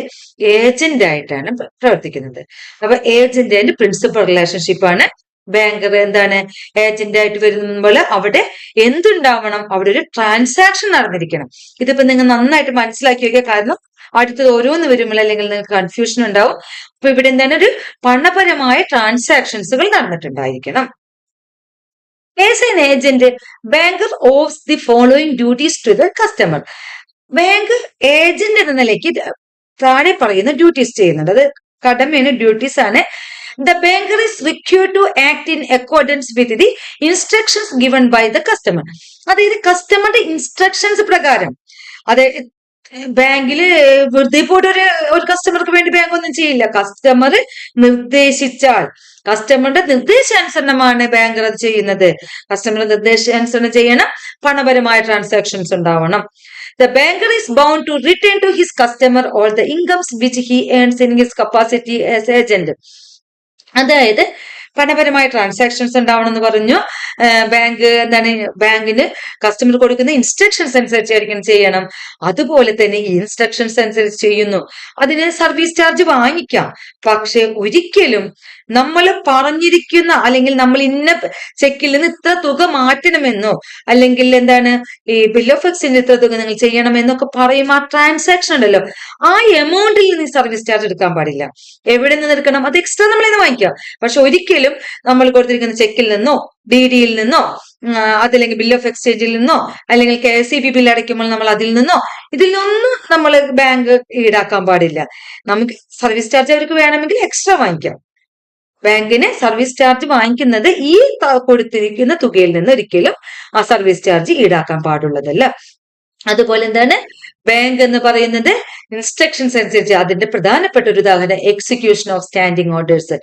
ഏജന്റ് ആയിട്ടാണ് പ്രവർത്തിക്കുന്നത്. അപ്പൊ ഏജന്റ് ആൻഡ് പ്രിൻസിപ്പൽ റിലേഷൻഷിപ്പാണ് ബാങ്കർ എന്താണ് ഏജന്റ് ആയിട്ട് വരുമ്പോൾ അവിടെ എന്തുണ്ടാവണം, അവിടെ ഒരു ട്രാൻസാക്ഷൻ നടന്നിരിക്കണം. ഇതിപ്പോ നിങ്ങൾ നന്നായിട്ട് മനസ്സിലാക്കി വെക്കുക. കാരണം അടുത്തത് ഓരോന്ന് വരുമ്പോൾ അല്ലെങ്കിൽ നിങ്ങൾക്ക് കൺഫ്യൂഷൻ ഉണ്ടാവും. അപ്പൊ ഇവിടെ എന്താണ് ഒരു പണപരമായ ട്രാൻസാക്ഷൻസുകൾ നടന്നിട്ടുണ്ടായിരിക്കണം. As an agent banker owes the following duties to the customer. Bank agent എന്ന നിലയ്ക്ക് താഴെ പറയുന്ന ഡ്യൂട്ടീസ് ചെയ്യുന്നുണ്ട്. അത് കടമയാണ്, ഡ്യൂട്ടീസ് ആണ്. The banker is required to act in accordance with the instructions given by the customer. അതായത് കസ്റ്റമറുടെ ഇൻസ്ട്രക്ഷൻസ് പ്രകാരം. അതായത് ബാങ്കില് വെറുതെ പോയിട്ട് ഒരു കസ്റ്റമർക്ക് വേണ്ടി ബാങ്ക് ഒന്നും ചെയ്യില്ല. കസ്റ്റമർ നിർദ്ദേശിച്ചാൽ, കസ്റ്റമറുടെ നിർദ്ദേശാനുസരണമാണ് ബാങ്കർ അത് ചെയ്യുന്നത്. കസ്റ്റമർ നിർദ്ദേശാനുസരണം ചെയ്യണം, പണപരമായ ട്രാൻസാക്ഷൻസ് ഉണ്ടാവണം. The banker is bound to return to his customer all the incomes which he earns in his capacity as agent. അതായത് പണപരമായ ട്രാൻസാക്ഷൻസ് ഉണ്ടാവണം എന്ന് പറഞ്ഞു. ബാങ്ക് എന്താണ് ബാങ്കിന് കസ്റ്റമർ കൊടുക്കുന്ന ഇൻസ്ട്രക്ഷൻസ് അനുസരിച്ചായിരിക്കും ചെയ്യണം. അതുപോലെ തന്നെ ഈ ഇൻസ്ട്രക്ഷൻസ് അനുസരിച്ച് ചെയ്യുന്നു. അതിന് സർവീസ് ചാർജ് വാങ്ങിക്കാം. പക്ഷെ ഒരിക്കലും നമ്മൾ പറഞ്ഞിരിക്കുന്ന അല്ലെങ്കിൽ നമ്മൾ ഇന്ന ചെക്കിൽ നിന്ന് ഇത്ര തുക മാറ്റണമെന്നോ അല്ലെങ്കിൽ എന്താണ് ഈ ബിൽ ഓഫ് എക്സ്ചേഞ്ച് ഇത്ര തുക നിങ്ങൾ ചെയ്യണമെന്നൊക്കെ പറയും. ആ ട്രാൻസാക്ഷൻ ഉണ്ടല്ലോ, ആ എമൗണ്ടിൽ നിന്ന് സർവീസ് ചാർജ് എടുക്കാൻ പാടില്ല. എവിടെ നിന്ന് എടുക്കണം? അത് എക്സ്ട്രാ നമ്മളിന്ന് വാങ്ങിക്കാം. പക്ഷെ ഒരിക്കലും നമ്മൾ കൊടുത്തിരിക്കുന്ന ചെക്കിൽ നിന്നോ DD-യിൽ നിന്നോ അതല്ലെങ്കിൽ ബിൽ ഓഫ് എക്സ്ചേഞ്ചിൽ നിന്നോ അല്ലെങ്കിൽ KSEB ബിൽ അടയ്ക്കുമ്പോൾ നമ്മൾ അതിൽ നിന്നോ ഇതിലൊന്നും നമ്മൾ ബാങ്ക് ഈടാക്കാൻ പാടില്ല. നമുക്ക് സർവീസ് ചാർജ് അവർക്ക് വേണമെങ്കിൽ എക്സ്ട്രാ വാങ്ങിക്കാം. ബാങ്കിന് സർവീസ് ചാർജ് വാങ്ങിക്കുന്നത് ഈ കൊടുത്തിരിക്കുന്ന തുകയിൽ നിന്ന് ഒരിക്കലും ആ സർവീസ് ചാർജ് ഈടാക്കാൻ പാടുള്ളതല്ല. അതുപോലെ എന്താണ് ബാങ്ക് എന്ന് പറയുന്നത് ഇൻസ്ട്രക്ഷൻസ് അനുസരിച്ച്. അതിന്റെ പ്രധാനപ്പെട്ട ഒരു ഉദാഹരണം execution of standing orders.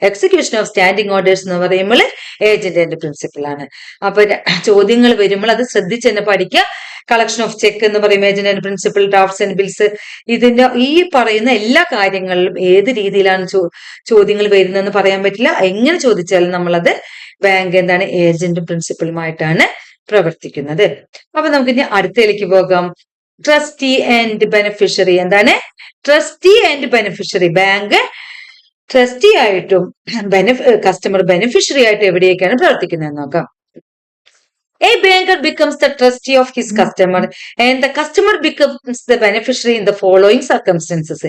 Execution of standing orders എന്ന് പറയുമ്പോൾ ഏജന്റ് ആൻഡ് പ്രിൻസിപ്പൽ ആണ്. അപ്പൊ ചോദ്യങ്ങൾ വരുമ്പോൾ അത് ശ്രദ്ധിച്ച് തന്നെ പഠിക്കുക. കളക്ഷൻ ഓഫ് ചെക്ക് എന്ന് പറയും agent and principal, drafts and bills. ഇതിന്റെ ഈ പറയുന്ന എല്ലാ കാര്യങ്ങളിലും ഏത് രീതിയിലാണ് ചോദ്യങ്ങൾ വരുന്നതെന്ന് പറയാൻ പറ്റില്ല. എങ്ങനെ ചോദിച്ചാലും നമ്മളത് ബാങ്ക് എന്താണ് ഏജന്റും പ്രിൻസിപ്പലുമായിട്ടാണ് പ്രവർത്തിക്കുന്നത്. അപ്പൊ നമുക്ക് ഇനി അടുത്തയിലേക്ക് പോകാം. Trustee and beneficiary. എന്താണ് trustee and beneficiary? Bank trustee ആയിട്ടും കസ്റ്റമർ ബെനിഫിഷ്യറി ആയിട്ടും എവിടെയൊക്കെയാണ് പ്രവർത്തിക്കുന്നത് നോക്കാം. A banker becomes the trustee of his customer and the customer becomes the beneficiary in the following circumstances.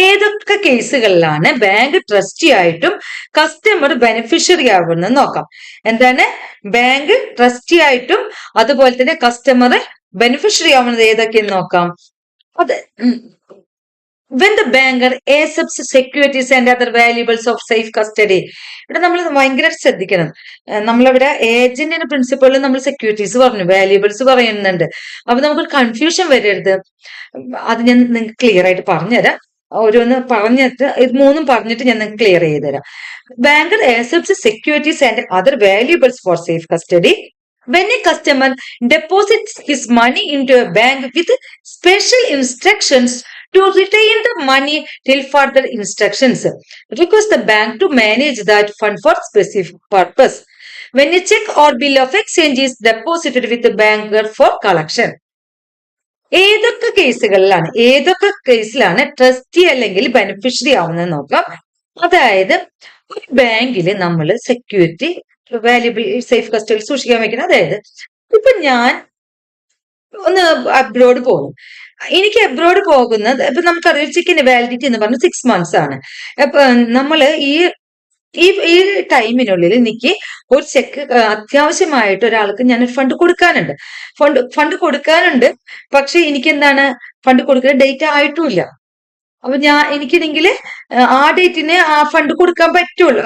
ഏതൊക്കെ കേസുകളിലാണ് ബാങ്ക് ട്രസ്റ്റി ആയിട്ടും കസ്റ്റമർ ബെനിഫിഷ്യറി ആവുന്നത് നോക്കാം. എന്താണ് ബാങ്ക് ട്രസ്റ്റി ആയിട്ടും അതുപോലെ തന്നെ കസ്റ്റമർ ബെനിഫിഷ്യറി ആവുന്നത് ഏതൊക്കെയെന്ന് നോക്കാം. അത് when the banker accepts securities and other valuables of safe custody. ഇവിടെ നമ്മൾ ഭയങ്കര ശ്രദ്ധിക്കണം. നമ്മളിവിടെ ഏജന്റിന് പ്രിൻസിപ്പളിൽ നമ്മൾ സെക്യൂരിറ്റീസ് പറഞ്ഞു, വാല്യൂബിൾസ് പറയുന്നുണ്ട്. അപ്പൊ നമുക്കൊരു കൺഫ്യൂഷൻ വരരുത്. അത് ഞാൻ നിങ്ങൾക്ക് ക്ലിയർ ആയിട്ട് പറഞ്ഞുതരാം. ഓരോന്ന് പറഞ്ഞിട്ട് ഇത് മൂന്നും പറഞ്ഞിട്ട് ഞാൻ നിങ്ങൾക്ക് ക്ലിയർ ചെയ്ത് തരാം. Banker accepts securities and other valuables for safe custody when a customer deposits his money into a bank with special instructions to retain the money till further instructions. Request the bank to manage that fund for specific purpose. When a check or bill of exchange is deposited with the banker for collection. ഏതൊക്കെ കേസിലാണ് ട്രസ്റ്റി അല്ലെങ്കിൽ ബെനിഫിഷ്യറി ആവുന്നത് നോക്കാം. അതായത് ഒരു ബാങ്കില് നമ്മൾ സെക്യൂരിറ്റി വാല്യുബിൾ സേഫ് കസ്റ്റഡിയിൽ സൂക്ഷിക്കാൻ വെക്കുന്നത്. അതായത് ഇപ്പൊ ഞാൻ ഒന്ന് അബ്രോഡ് പോകും. എനിക്ക് അബ്രോഡ് പോകുന്നത് ഇപ്പൊ നമുക്കറിയാം ചെക്കിന്റെ വാലിഡിറ്റി എന്ന് പറഞ്ഞാൽ 6 months ആണ്. അപ്പൊ നമ്മള് ഈ ടൈമിനുള്ളിൽ എനിക്ക് ഒരു ചെക്ക് അത്യാവശ്യമായിട്ട് ഒരാൾക്ക് ഞാൻ ഫണ്ട് കൊടുക്കാനുണ്ട്. ഫണ്ട് കൊടുക്കാനുണ്ട്. പക്ഷെ എനിക്ക് എന്താണ് ഫണ്ട് കൊടുക്കുന്ന ഡേറ്റ് ആയിട്ടുമില്ല. അപ്പൊ എനിക്കില്ലെങ്കിൽ ആ ഡേറ്റിന് ആ ഫണ്ട് കൊടുക്കാൻ പറ്റുള്ളൂ.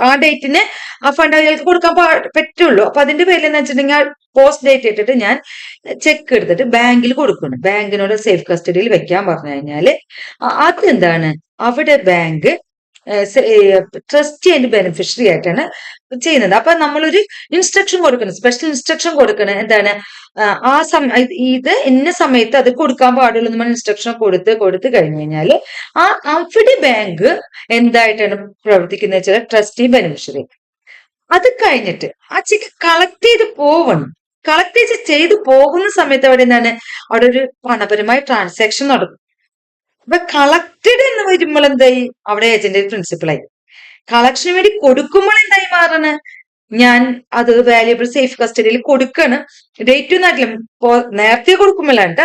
ആ ഡേറ്റിന് ആ ഫണ്ട് അയാൾക്ക് കൊടുക്കാൻ പറ്റുള്ളൂ. അപ്പൊ അതിന്റെ പേരിൽ എന്ന് വെച്ചിട്ടുണ്ടെങ്കിൽ പോസ്റ്റ് ഡേറ്റ് ഇട്ടിട്ട് ഞാൻ ചെക്ക് എടുത്തിട്ട് ബാങ്കിൽ കൊടുക്കണം. ബാങ്കിനോട് സേഫ് കസ്റ്റഡിയിൽ വെക്കാൻ പറഞ്ഞു കഴിഞ്ഞാല് അതെന്താണ് അവിടെ ബാങ്ക് ട്രസ്റ്റി ആൻഡ് ബെനിഫിഷ്യറി ആയിട്ടാണ് ചെയ്യുന്നത്. അപ്പൊ നമ്മളൊരു ഇൻസ്ട്രക്ഷൻ കൊടുക്കണം, സ്പെഷ്യൽ ഇൻസ്ട്രക്ഷൻ കൊടുക്കണം. എന്താണ് ആ ഇത് ഇന്ന സമയത്ത് അത് കൊടുക്കാൻ പാടുള്ളൂ നമ്മൾ ഇൻസ്ട്രക്ഷൻ കൊടുത്തു കഴിഞ്ഞു കഴിഞ്ഞാല് അവിടെ ബാങ്ക് എന്തായിട്ടാണ് പ്രവർത്തിക്കുന്നത് വെച്ചാൽ ട്രസ്റ്റി ബെനിഫിഷ്യറി. അത് കഴിഞ്ഞിട്ട് ആ ചെക്ക് കളക്ട് ചെയ്ത് പോവണം. കളക്ട് ചെയ്ത് പോകുന്ന സമയത്ത് അവിടെ എന്താണ്, അവിടെ ഒരു പണപരമായ ട്രാൻസാക്ഷൻ നടക്കും. അപ്പൊ കളക്റ്റഡ് എന്ന് വരുമ്പോൾ എന്തായി, അവിടെ ഏജന്റ് പ്രിൻസിപ്പളായി. കളക്ഷന് വേണ്ടി കൊടുക്കുമ്പോൾ എന്തായി മാറണ്, ഞാൻ അത് വാല്യുബിൾ സേഫ് കസ്റ്റഡിയിൽ കൊടുക്കണം. ഡേറ്റ് ഒന്നും ആയിട്ടില്ല, നേരത്തെ കൊടുക്കുമ്പോഴാണ്ട്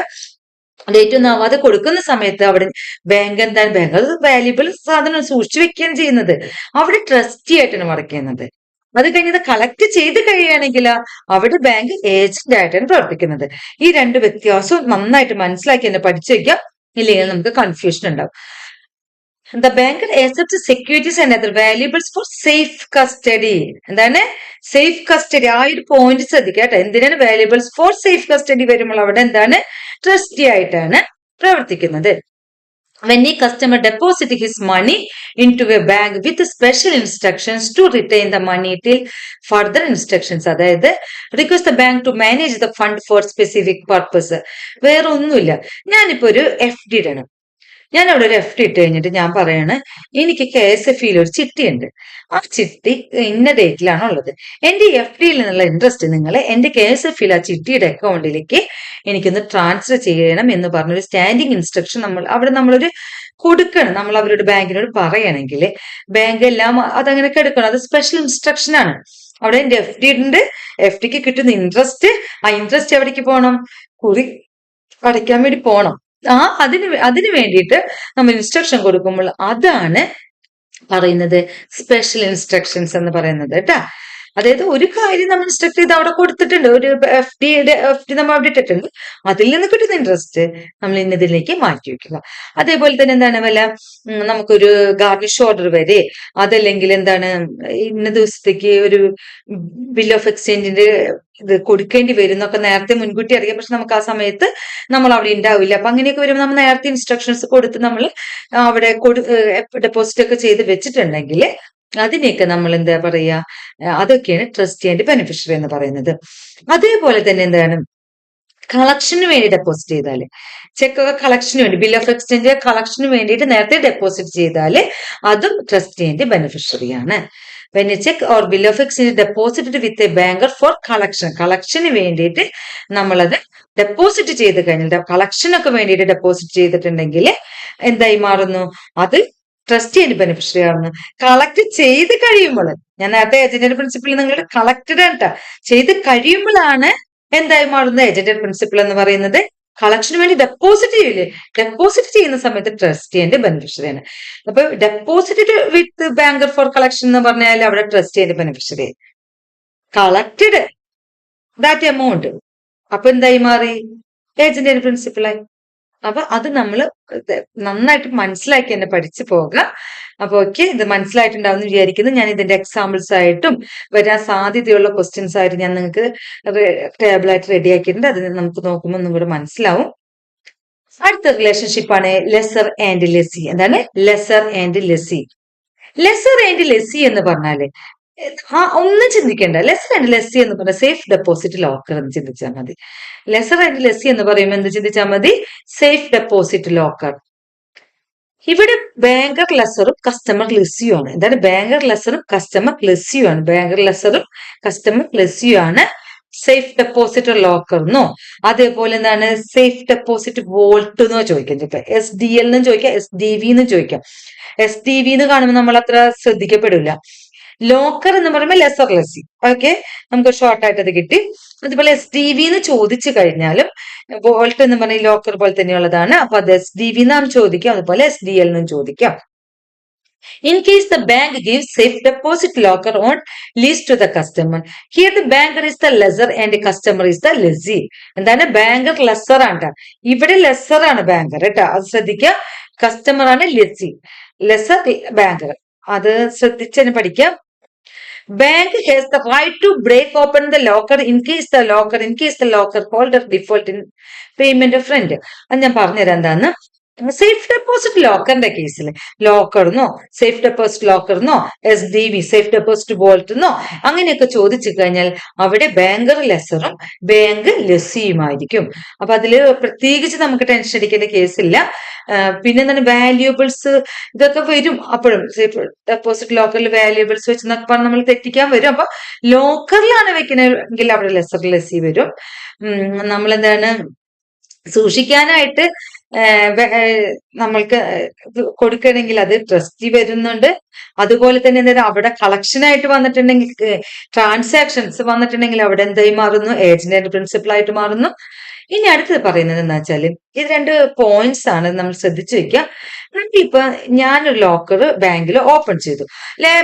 ഡേറ്റ് ഒന്നും ആവാതെ കൊടുക്കുന്ന സമയത്ത് അവിടെ ബാങ്ക് എന്താണ്, ബാങ്ക് അത് വാല്യുബിൾ സാധനം സൂക്ഷിച്ചു വെക്കുകയാണ് ചെയ്യുന്നത്. അവിടെ ട്രസ്റ്റി ആയിട്ടാണ് വർക്ക് ചെയ്യുന്നത്. അത് കഴിഞ്ഞത് കളക്ട് ചെയ്ത് കഴിയുകയാണെങ്കിൽ അവിടെ ബാങ്ക് ഏജന്റ് ആയിട്ടാണ് പ്രവർത്തിക്കുന്നത്. ഈ രണ്ട് വ്യത്യാസവും നന്നായിട്ട് മനസ്സിലാക്കി തന്നെ പഠിച്ചു വയ്ക്കാം, ഇല്ലെങ്കിൽ നമുക്ക് കൺഫ്യൂഷൻ ഉണ്ടാവും. The banker accepts securities and other valuables for safe custody. എന്താണ് സേഫ് കസ്റ്റഡി? ആ ഒരു പോയിന്റ് ശ്രദ്ധിക്കുക കേട്ടോ. എന്തിനാണ് വാല്യുബിൾസ് ഫോർ സേഫ് കസ്റ്റഡി വരുമ്പോൾ അവിടെ എന്താണ്, ട്രസ്റ്റി ആയിട്ടാണ് പ്രവർത്തിക്കുന്നത്. When a customer deposits his money into a bank with special instructions to retain the money till further instructions, അതായത് request the bank to manage the fund for specific purpose. വേറെ ഒന്നുമില്ല, ഞാനിപ്പോ ഒരു FD ഇടണം. ഞാൻ അവിടെ ഒരു FD ഇട്ട് കഴിഞ്ഞിട്ട് ഞാൻ പറയാണ്, എനിക്ക് KSFയിൽ ഒരു ചിട്ടിയുണ്ട്. ആ ചിട്ടി ഇന്ന ഡേറ്റിലാണ് ഉള്ളത്. എന്റെ FDയിൽ നിന്നുള്ള ഇൻട്രസ്റ്റ് നിങ്ങൾ എന്റെ KSFയിൽ ആ ചിട്ടിയുടെ അക്കൗണ്ടിലേക്ക് എനിക്കൊന്ന് ട്രാൻസ്ഫർ ചെയ്യണം എന്ന് പറഞ്ഞൊരു സ്റ്റാൻഡിങ് ഇൻസ്ട്രക്ഷൻ നമ്മളൊരു കൊടുക്കണം. നമ്മൾ അവരോട് ബാങ്കിനോട് പറയണമെങ്കിൽ ബാങ്ക് എല്ലാം അതങ്ങനെ എടുക്കണം. അത് സ്പെഷ്യൽ ഇൻസ്ട്രക്ഷൻ ആണ്. അവിടെ എന്റെ FD ഉണ്ട്, FDക്ക് കിട്ടുന്ന ഇൻട്രസ്റ്റ്, ആ ഇൻട്രസ്റ്റ് എവിടേക്ക് പോകണം, കുറി അടയ്ക്കാൻ വേണ്ടി പോകണം. അതിന് വേണ്ടിയിട്ട് നമ്മൾ ഇൻസ്ട്രക്ഷൻ കൊടുക്കുമ്പോൾ അതാണ് പറയുന്നത് സ്പെഷ്യൽ ഇൻസ്ട്രക്ഷൻസ് എന്ന് പറയുന്നത് കേട്ടാ. അതായത് ഒരു കാര്യം നമ്മൾ ഇൻസ്ട്രക്ട് ചെയ്ത് അവിടെ കൊടുത്തിട്ടുണ്ട്, ഒരു FD നമ്മൾ അവിടെ ഇട്ടിട്ടുണ്ട്, അതിൽ നിന്ന് കിട്ടുന്ന ഇൻട്രസ്റ്റ് നമ്മൾ ഇന്നതിലേക്ക് മാറ്റി വെക്കുക. അതേപോലെ തന്നെ എന്താണ് വല്ല നമുക്കൊരു ഗാർണിഷ് ഓർഡർ വരെ, അതല്ലെങ്കിൽ എന്താണ് ഇന്ന ദിവസത്തേക്ക് ഒരു ബിൽ ഓഫ് എക്സ്ചേഞ്ചിന്റെ ഇത് കൊടുക്കേണ്ടി വരും എന്നൊക്കെ നേരത്തെ മുൻകൂട്ടി അറിയാം. പക്ഷെ നമുക്ക് ആ സമയത്ത് നമ്മൾ അവിടെ ഉണ്ടാവില്ല. അപ്പൊ അങ്ങനെയൊക്കെ വരുമ്പോൾ നമ്മൾ നേരത്തെ ഇൻസ്ട്രക്ഷൻസ് കൊടുത്ത് നമ്മൾ അവിടെ ഡെപ്പോസിറ്റ് ഒക്കെ ചെയ്ത് വെച്ചിട്ടുണ്ടെങ്കിൽ അതിനെയൊക്കെ നമ്മൾ എന്താ പറയാ, അതൊക്കെയാണ് ട്രസ്റ്റി ആൻഡ് ബെനിഫിഷ്യറി എന്ന് പറയുന്നത്. അതേപോലെ തന്നെ എന്താണ്, കളക്ഷന് വേണ്ടി ഡെപ്പോസിറ്റ് ചെയ്താല്, ചെക്കൊക്കെ കളക്ഷന് വേണ്ടി, ബിൽ ഓഫ് എക്സ്ചേഞ്ച് കളക്ഷന് വേണ്ടിയിട്ട് നേരത്തെ ഡെപ്പോസിറ്റ് ചെയ്താല് അതും ട്രസ്റ്റി ആൻഡ് ബെനിഫിഷ്യറി ആണ്. When a check or bill of exchange deposited with a banker for collection, കളക്ഷന് വേണ്ടിയിട്ട് നമ്മളത് ഡെപ്പോസിറ്റ് ചെയ്ത് കഴിഞ്ഞാൽ, കളക്ഷനൊക്കെ വേണ്ടിയിട്ട് ഡെപ്പോസിറ്റ് ചെയ്തിട്ടുണ്ടെങ്കിൽ എന്തായി മാറുന്നു, അത് ട്രസ്റ്റി ആൻഡ് ബെനിഫിഷ്യറി ആവുന്നു. കളക്ട് ചെയ്ത് കഴിയുമ്പോൾ, ഞാൻ നേരത്തെ ഏജന്റ് പ്രിൻസിപ്പിൾ നിങ്ങളുടെ കളക്റ്റഡ് ആണ് ചെയ്ത് കഴിയുമ്പോഴാണ് എന്തായി മാറുന്നത് ഏജന്റ് പ്രിൻസിപ്പിൾ എന്ന് പറയുന്നത്. കളക്ഷന് വേണ്ടി ഡെപ്പോസിറ്റ് ചെയ്യില്ലേ, ഡെപ്പോസിറ്റ് ചെയ്യുന്ന സമയത്ത് ട്രസ്റ്റി ആൻഡ് ബെനിഫിഷ്യറി ആണ്. അപ്പൊ ഡെപ്പോസിറ്റ് വിത്ത് ബാങ്കർ ഫോർ കളക്ഷൻ എന്ന് പറഞ്ഞാൽ അവിടെ trustee and beneficiary. Collected that amount അപ്പൊ എന്തായി മാറി, ഏജന്റ് ആൻഡ് പ്രിൻസിപ്പിളായി. അപ്പൊ അത് നമ്മൾ നന്നായിട്ട് മനസ്സിലാക്കി തന്നെ പഠിച്ചു പോകുക. അപ്പൊ ഓക്കെ, ഇത് മനസ്സിലായിട്ടുണ്ടാവും വിചാരിക്കുന്നു. ഞാൻ ഇതിന്റെ എക്സാമ്പിൾസ് ആയിട്ടും വരാൻ സാധ്യതയുള്ള ക്വസ്റ്റ്യൻസ് ആയിട്ട് ഞാൻ നിങ്ങൾക്ക് ടേബിൾ ആയിട്ട് റെഡി ആക്കിയിട്ടുണ്ട്. അത് നമുക്ക് നോക്കുമ്പോൾ ഒന്നും കൂടെ മനസ്സിലാവും. അടുത്ത റിലേഷൻഷിപ്പാണ് ലെസർ ആൻഡ് ലെസി. എന്താണ് lessor and lessee? Lessor and lessee എന്ന് പറഞ്ഞാല് ഒന്നും ചിന്തിക്കേണ്ട. ലെസർ ആൻഡ് ലെസി എന്ന് പറഞ്ഞാൽ സേഫ് ഡെപ്പോസിറ്റ് ലോക്കർ എന്ന് ചിന്തിച്ചാൽ മതി. ലെസർ ആൻഡ് ലെസി എന്ന് പറയുമ്പോൾ എന്ത് ചിന്തിച്ചാൽ മതി, സേഫ് ഡെപ്പോസിറ്റ് ലോക്കർ. ഇവിടെ ബാങ്കർ ലെസറും കസ്റ്റമർ ലെസിയും ആണ്. എന്താണ് ബാങ്കർ ലെസറും കസ്റ്റമർ ലെസിയും ആണ്. ബാങ്കർ ലെസറും കസ്റ്റമർ ലെസിയും ആണ് സേഫ് ഡെപ്പോസിറ്റ് ലോക്കർ എന്നോ അതേപോലെ എന്താണ് സേഫ് ഡെപ്പോസിറ്റ് വോൾട്ട് എന്നോ ചോദിക്കാം. ചിലപ്പോൾ SDL എന്നും ചോദിക്കാം, SDV എന്നും ചോദിക്കാം. SDV എന്ന് കാണുമ്പോൾ നമ്മൾ അത്ര ശ്രദ്ധിക്കപ്പെടില്ല. ലോക്കർ എന്ന് പറയുമ്പോൾ ലെസർ ലെസി. ഓക്കെ, നമുക്ക് ഷോർട്ട് ആയിട്ട് അത് കിട്ടി. അതുപോലെ SDV എന്ന് ചോദിച്ചു കഴിഞ്ഞാലും വോൾട്ട് എന്ന് പറഞ്ഞ ലോക്കർ പോലെ തന്നെയുള്ളതാണ്. അപ്പൊ അത് SDV നാം ചോദിക്കാം, അതുപോലെ SDL എന്നും ചോദിക്കാം. In case the bank gives safe deposit locker on lease to the customer, here the banker is the lessor and the customer is the lessee. എന്താണ് ബാങ്കർ ലെസർ ആണ്, ഇവിടെ ലെസർ ആണ് ബാങ്കർ കേട്ടോ, അത് ശ്രദ്ധിക്കുക. കസ്റ്റമർ ആണ് ലെസി, ലെസർ ബാങ്കർ, അത് ശ്രദ്ധിച്ചു പഠിക്കാം. Bank has the right to break open the locker in case the locker holder default in payment of rent. അത് ഞാൻ പറഞ്ഞുതരാം എന്താന്ന്. സേഫ് ഡെപ്പോസിറ്റ് ലോക്കറിന്റെ കേസിൽ ലോക്കർന്നോ സേഫ് ഡെപ്പോസിറ്റ് ലോക്കർന്നോ SDV സേഫ് ഡെപ്പോസിറ്റ് വോൾട്ടെന്നോ അങ്ങനെയൊക്കെ ചോദിച്ചു കഴിഞ്ഞാൽ അവിടെ ബാങ്കർ ലെസറും ബാങ്ക് ലെസ്സിയുമായിരിക്കും. അപ്പൊ അതില് പ്രത്യേകിച്ച് നമുക്ക് ടെൻഷൻ അടിക്കേണ്ട കേസില്ല. പിന്നെ എന്താണ് വാല്യൂബിൾസ് ഇതൊക്കെ വരും. അപ്പോഴും സേഫ് ഡെപ്പോസിറ്റ് ലോക്കറിൽ വാല്യൂബിൾസ് വെച്ച് എന്നൊക്കെ പറഞ്ഞ് നമ്മൾ തെറ്റിക്കാൻ വരും. അപ്പൊ ലോക്കറിലാണ് വെക്കണമെങ്കിൽ അവിടെ ലെസർ ലെസ്സി വരും. നമ്മളെന്താണ് സൂക്ഷിക്കാനായിട്ട് നമ്മൾക്ക് കൊടുക്കണമെങ്കിൽ അത് ട്രസ്റ്റി വരുന്നുണ്ട്. അതുപോലെ തന്നെ എന്താ അവിടെ കളക്ഷൻ ആയിട്ട് വന്നിട്ടുണ്ടെങ്കിൽ ട്രാൻസാക്ഷൻസ് വന്നിട്ടുണ്ടെങ്കിൽ അവിടെ എന്തായി മാറുന്നു? ഏജന്റ് ആൻഡ് പ്രിൻസിപ്പൽ ആയിട്ട് മാറുന്നു. ഇനി അടുത്തത് പറയുന്നത് എന്താ വെച്ചാല് ഇത് 2 പോയിന്റ്സ് ആണ് നമ്മൾ ശ്രദ്ധിച്ചു വെക്കുക. ഇപ്പൊ ഞാനൊരു ലോക്കർ ബാങ്കിൽ ഓപ്പൺ ചെയ്തു.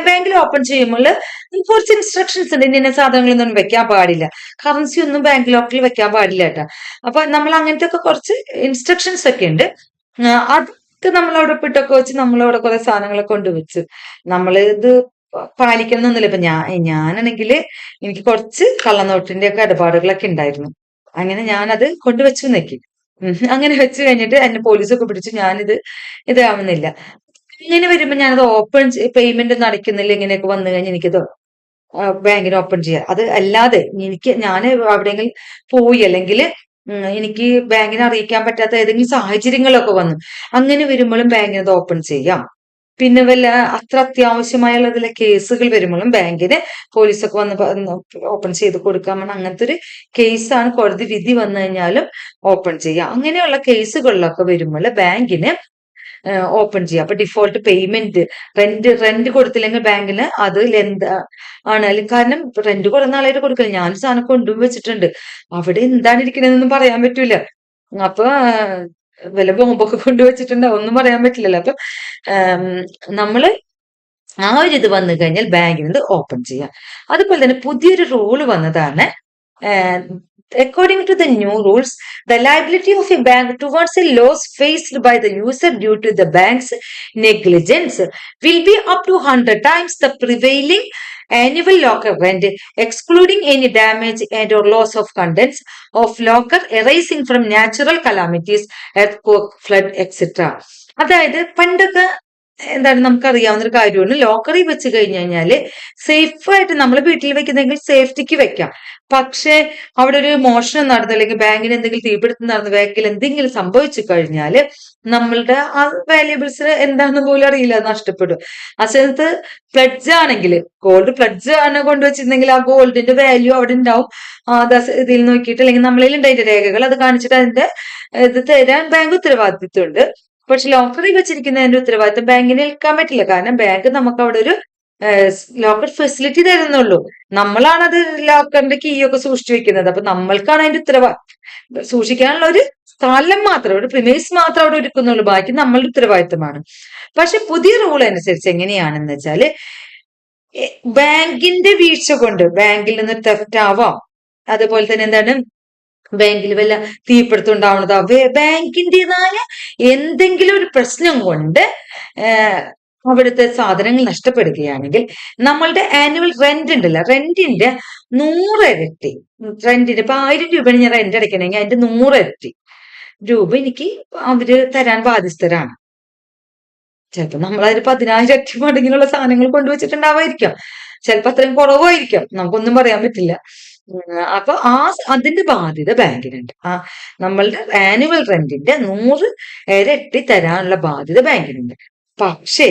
ബാങ്കിൽ ഓപ്പൺ ചെയ്യുമ്പോൾ കുറച്ച് ഇൻസ്ട്രക്ഷൻസ് ഉണ്ട്. ഇന്ന സാധനങ്ങളൊന്നും വെക്കാൻ പാടില്ല, കറൻസി ഒന്നും ബാങ്ക് ലോക്കറിൽ വെക്കാൻ പാടില്ല കേട്ടോ. അപ്പൊ നമ്മൾ അങ്ങനത്തെ ഒക്കെ കുറച്ച് ഇൻസ്ട്രക്ഷൻസ് ഒക്കെ ഉണ്ട്. അതൊക്കെ നമ്മളവിടെ ഒപ്പിട്ടൊക്കെ വെച്ച് നമ്മളവിടെ കുറെ സാധനങ്ങളൊക്കെ കൊണ്ടുവച്ചു. നമ്മൾ ഇത് പാലിക്കണമെന്നൊന്നുമില്ല. ഇപ്പൊ ഞാനാണെങ്കിൽ എനിക്ക് കുറച്ച് കള്ളനോട്ടിന്റെ ഒക്കെ ഇടപാടുകളൊക്കെ ഉണ്ടായിരുന്നു. അങ്ങനെ ഞാനത് കൊണ്ടുവച്ചു നിൽക്കി. അങ്ങനെ വെച്ച് കഴിഞ്ഞിട്ട് എന്നെ പോലീസൊക്കെ പിടിച്ചു. ഞാനിത് ഇതാവുന്നില്ല. ഇങ്ങനെ വരുമ്പോ ഞാനത് ഓപ്പൺ പേയ്മെന്റ് ഒന്നും അടയ്ക്കുന്നില്ല. ഇങ്ങനെയൊക്കെ വന്നു കഴിഞ്ഞാൽ എനിക്കത് ബാങ്കിന് ഓപ്പൺ ചെയ്യാം. അത് അല്ലാതെ ഞാൻ എവിടെയെങ്കിലും പോയി അല്ലെങ്കിൽ എനിക്ക് ബാങ്കിനെ അറിയിക്കാൻ പറ്റാത്ത ഏതെങ്കിലും സാഹചര്യങ്ങളൊക്കെ വന്നു, അങ്ങനെ വരുമ്പോഴും ബാങ്കിന് അത് ഓപ്പൺ ചെയ്യാം. പിന്നെ വല്ല അത്ര അത്യാവശ്യമായുള്ളതിലെ കേസുകൾ വരുമ്പോഴും ബാങ്കിന് പോലീസൊക്കെ വന്ന് ഓപ്പൺ ചെയ്ത് കൊടുക്കാൻ വേണം. അങ്ങനത്തെ ഒരു കേസാണ് കോടതി വിധി വന്നു കഴിഞ്ഞാലും ഓപ്പൺ ചെയ്യാം. അങ്ങനെയുള്ള കേസുകളിലൊക്കെ വരുമ്പോൾ ബാങ്കിന് ഓപ്പൺ ചെയ്യാം. അപ്പൊ ഡിഫോൾട്ട് പേയ്മെന്റ് റെന്റ് കൊടുത്തില്ലെങ്കിൽ ബാങ്കിന് അതിൽ എന്താ ആണ്. കാരണം റെന്റ് കുറെ നാളായിട്ട് കൊടുക്കില്ല. ഞാൻ സാധനം കൊണ്ടുവച്ചിട്ടുണ്ട്, അവിടെ എന്താണ് ഇരിക്കണതെന്നൊന്നും പറയാൻ പറ്റൂല. അപ്പൊ വല്ല ബോംബൊക്കെ കൊണ്ടുവച്ചിട്ടുണ്ട്, ഒന്നും പറയാൻ പറ്റില്ലല്ലോ. അപ്പൊ നമ്മള് ആ ഒരു ഇത് വന്നു കഴിഞ്ഞാൽ ബാങ്കിന് ഓപ്പൺ ചെയ്യാം. അതുപോലെ തന്നെ പുതിയൊരു റൂള് വന്നതാണ്. According to the new rules, the liability of a bank towards a loss faced by the user due to the bank's negligence will be up to 100 times the prevailing annual locker rent, excluding any damage and or loss of contents of locker arising from natural calamities, earthquake, flood, etc. അതായത് പണ്ടൊക്കെ എന്താണ് നമുക്കറിയാവുന്ന ഒരു കാര്യമാണ്, ലോക്കറിൽ വെച്ച് കഴിഞ്ഞു കഴിഞ്ഞാല് സേഫ് ആയിട്ട് നമ്മൾ വീട്ടിൽ വെക്കുന്നെങ്കിൽ സേഫ്റ്റിക്ക് വെക്കാം. പക്ഷെ അവിടെ ഒരു മോഷണം നടന്നു അല്ലെങ്കിൽ ബാങ്കിന് എന്തെങ്കിലും തീപിടുത്തം നടന്നു ബാങ്കിൽ എന്തെങ്കിലും സംഭവിച്ചു കഴിഞ്ഞാല് നമ്മളുടെ ആ വാല്യുബിൾസ് എന്താണെന്ന് പോലും അറിയില്ല, നഷ്ടപ്പെടും. ആ സമയത്ത് ഫ്ലഡ്ജ് ആണെങ്കിൽ ഗോൾഡ് ഫ്ലഡ്ജ് ആണ് കൊണ്ടുവച്ചിരുന്നെങ്കിൽ ആ ഗോൾഡിന്റെ വാല്യൂ അവിടെ ഉണ്ടാവും. ഇതിൽ നോക്കിയിട്ട് അല്ലെങ്കിൽ നമ്മളിൽ ഉണ്ടായിട്ട് രേഖകൾ അത് കാണിച്ചിട്ട് അതിന്റെ ഇത് തരാൻ ബാങ്ക് ഉത്തരവാദിത്വമുണ്ട്. പക്ഷെ ലോക്കറിൽ വെച്ചിരിക്കുന്നതിന്റെ ഉത്തരവാദിത്വം ബാങ്കിന് ഏൽക്കാൻ പറ്റില്ല. കാരണം ബാങ്ക് നമുക്ക് അവിടെ ഒരു ലോക്കർ ഫെസിലിറ്റി തരുന്നുള്ളൂ. നമ്മളാണ് അത് ലോക്കറിന്റെ കീ ഒക്കെ സൂക്ഷിച്ചു വെക്കുന്നത്. അപ്പൊ നമ്മൾക്കാണ് അതിന്റെ സൂക്ഷിക്കാനുള്ള ഒരു സ്ഥലം മാത്രം, ഒരു പ്രിമൈസ് മാത്രം അവിടെ ഒരുക്കുന്നുള്ളൂ. ബാക്കി നമ്മളുടെ ഉത്തരവാദിത്തമാണ്. പക്ഷെ പുതിയ റൂൾ അനുസരിച്ച് എങ്ങനെയാണെന്ന് വെച്ചാല് ബാങ്കിന്റെ വീഴ്ച കൊണ്ട് ബാങ്കിൽ നിന്ന് തെഫ്റ്റ് ആവാം, അതുപോലെ തന്നെ എന്താണ് ബാങ്കിൽ വല്ല തീപിടുത്തം ഉണ്ടാവുന്നതോ ബാങ്കിൻ്റെതായ എന്തെങ്കിലും ഒരു പ്രശ്നം കൊണ്ട് അവിടുത്തെ സാധനങ്ങൾ നഷ്ടപ്പെടുകയാണെങ്കിൽ നമ്മളുടെ ആനുവൽ റെന്റ് ഉണ്ടല്ലോ, റെന്റിന്റെ 100 ഇരട്ടി റെന്റിന് ഇപ്പൊ 1000 രൂപയാണ് ഞാൻ റെന്റ് അടയ്ക്കണമെങ്കിൽ അതിന്റെ 100 ഇരട്ടി രൂപ എനിക്ക് അവര് തരാൻ ബാധ്യസ്ഥരാണ്. ചിലപ്പോ നമ്മളതിന് 10,000 ഇരട്ടി മടങ്ങിലുള്ള സാധനങ്ങൾ കൊണ്ടുവച്ചിട്ടുണ്ടാവായിരിക്കാം, ചിലപ്പോ അത്രയും കുറവായിരിക്കാം, നമുക്കൊന്നും പറയാൻ പറ്റില്ല. അപ്പൊ അതിന്റെ ബാധ്യത ബാങ്കിനുണ്ട്. നമ്മളുടെ ആനുവൽ റെന്റിന്റെ 100 ഇരട്ടി തരാനുള്ള ബാധ്യത ബാങ്കിനുണ്ട്. പക്ഷേ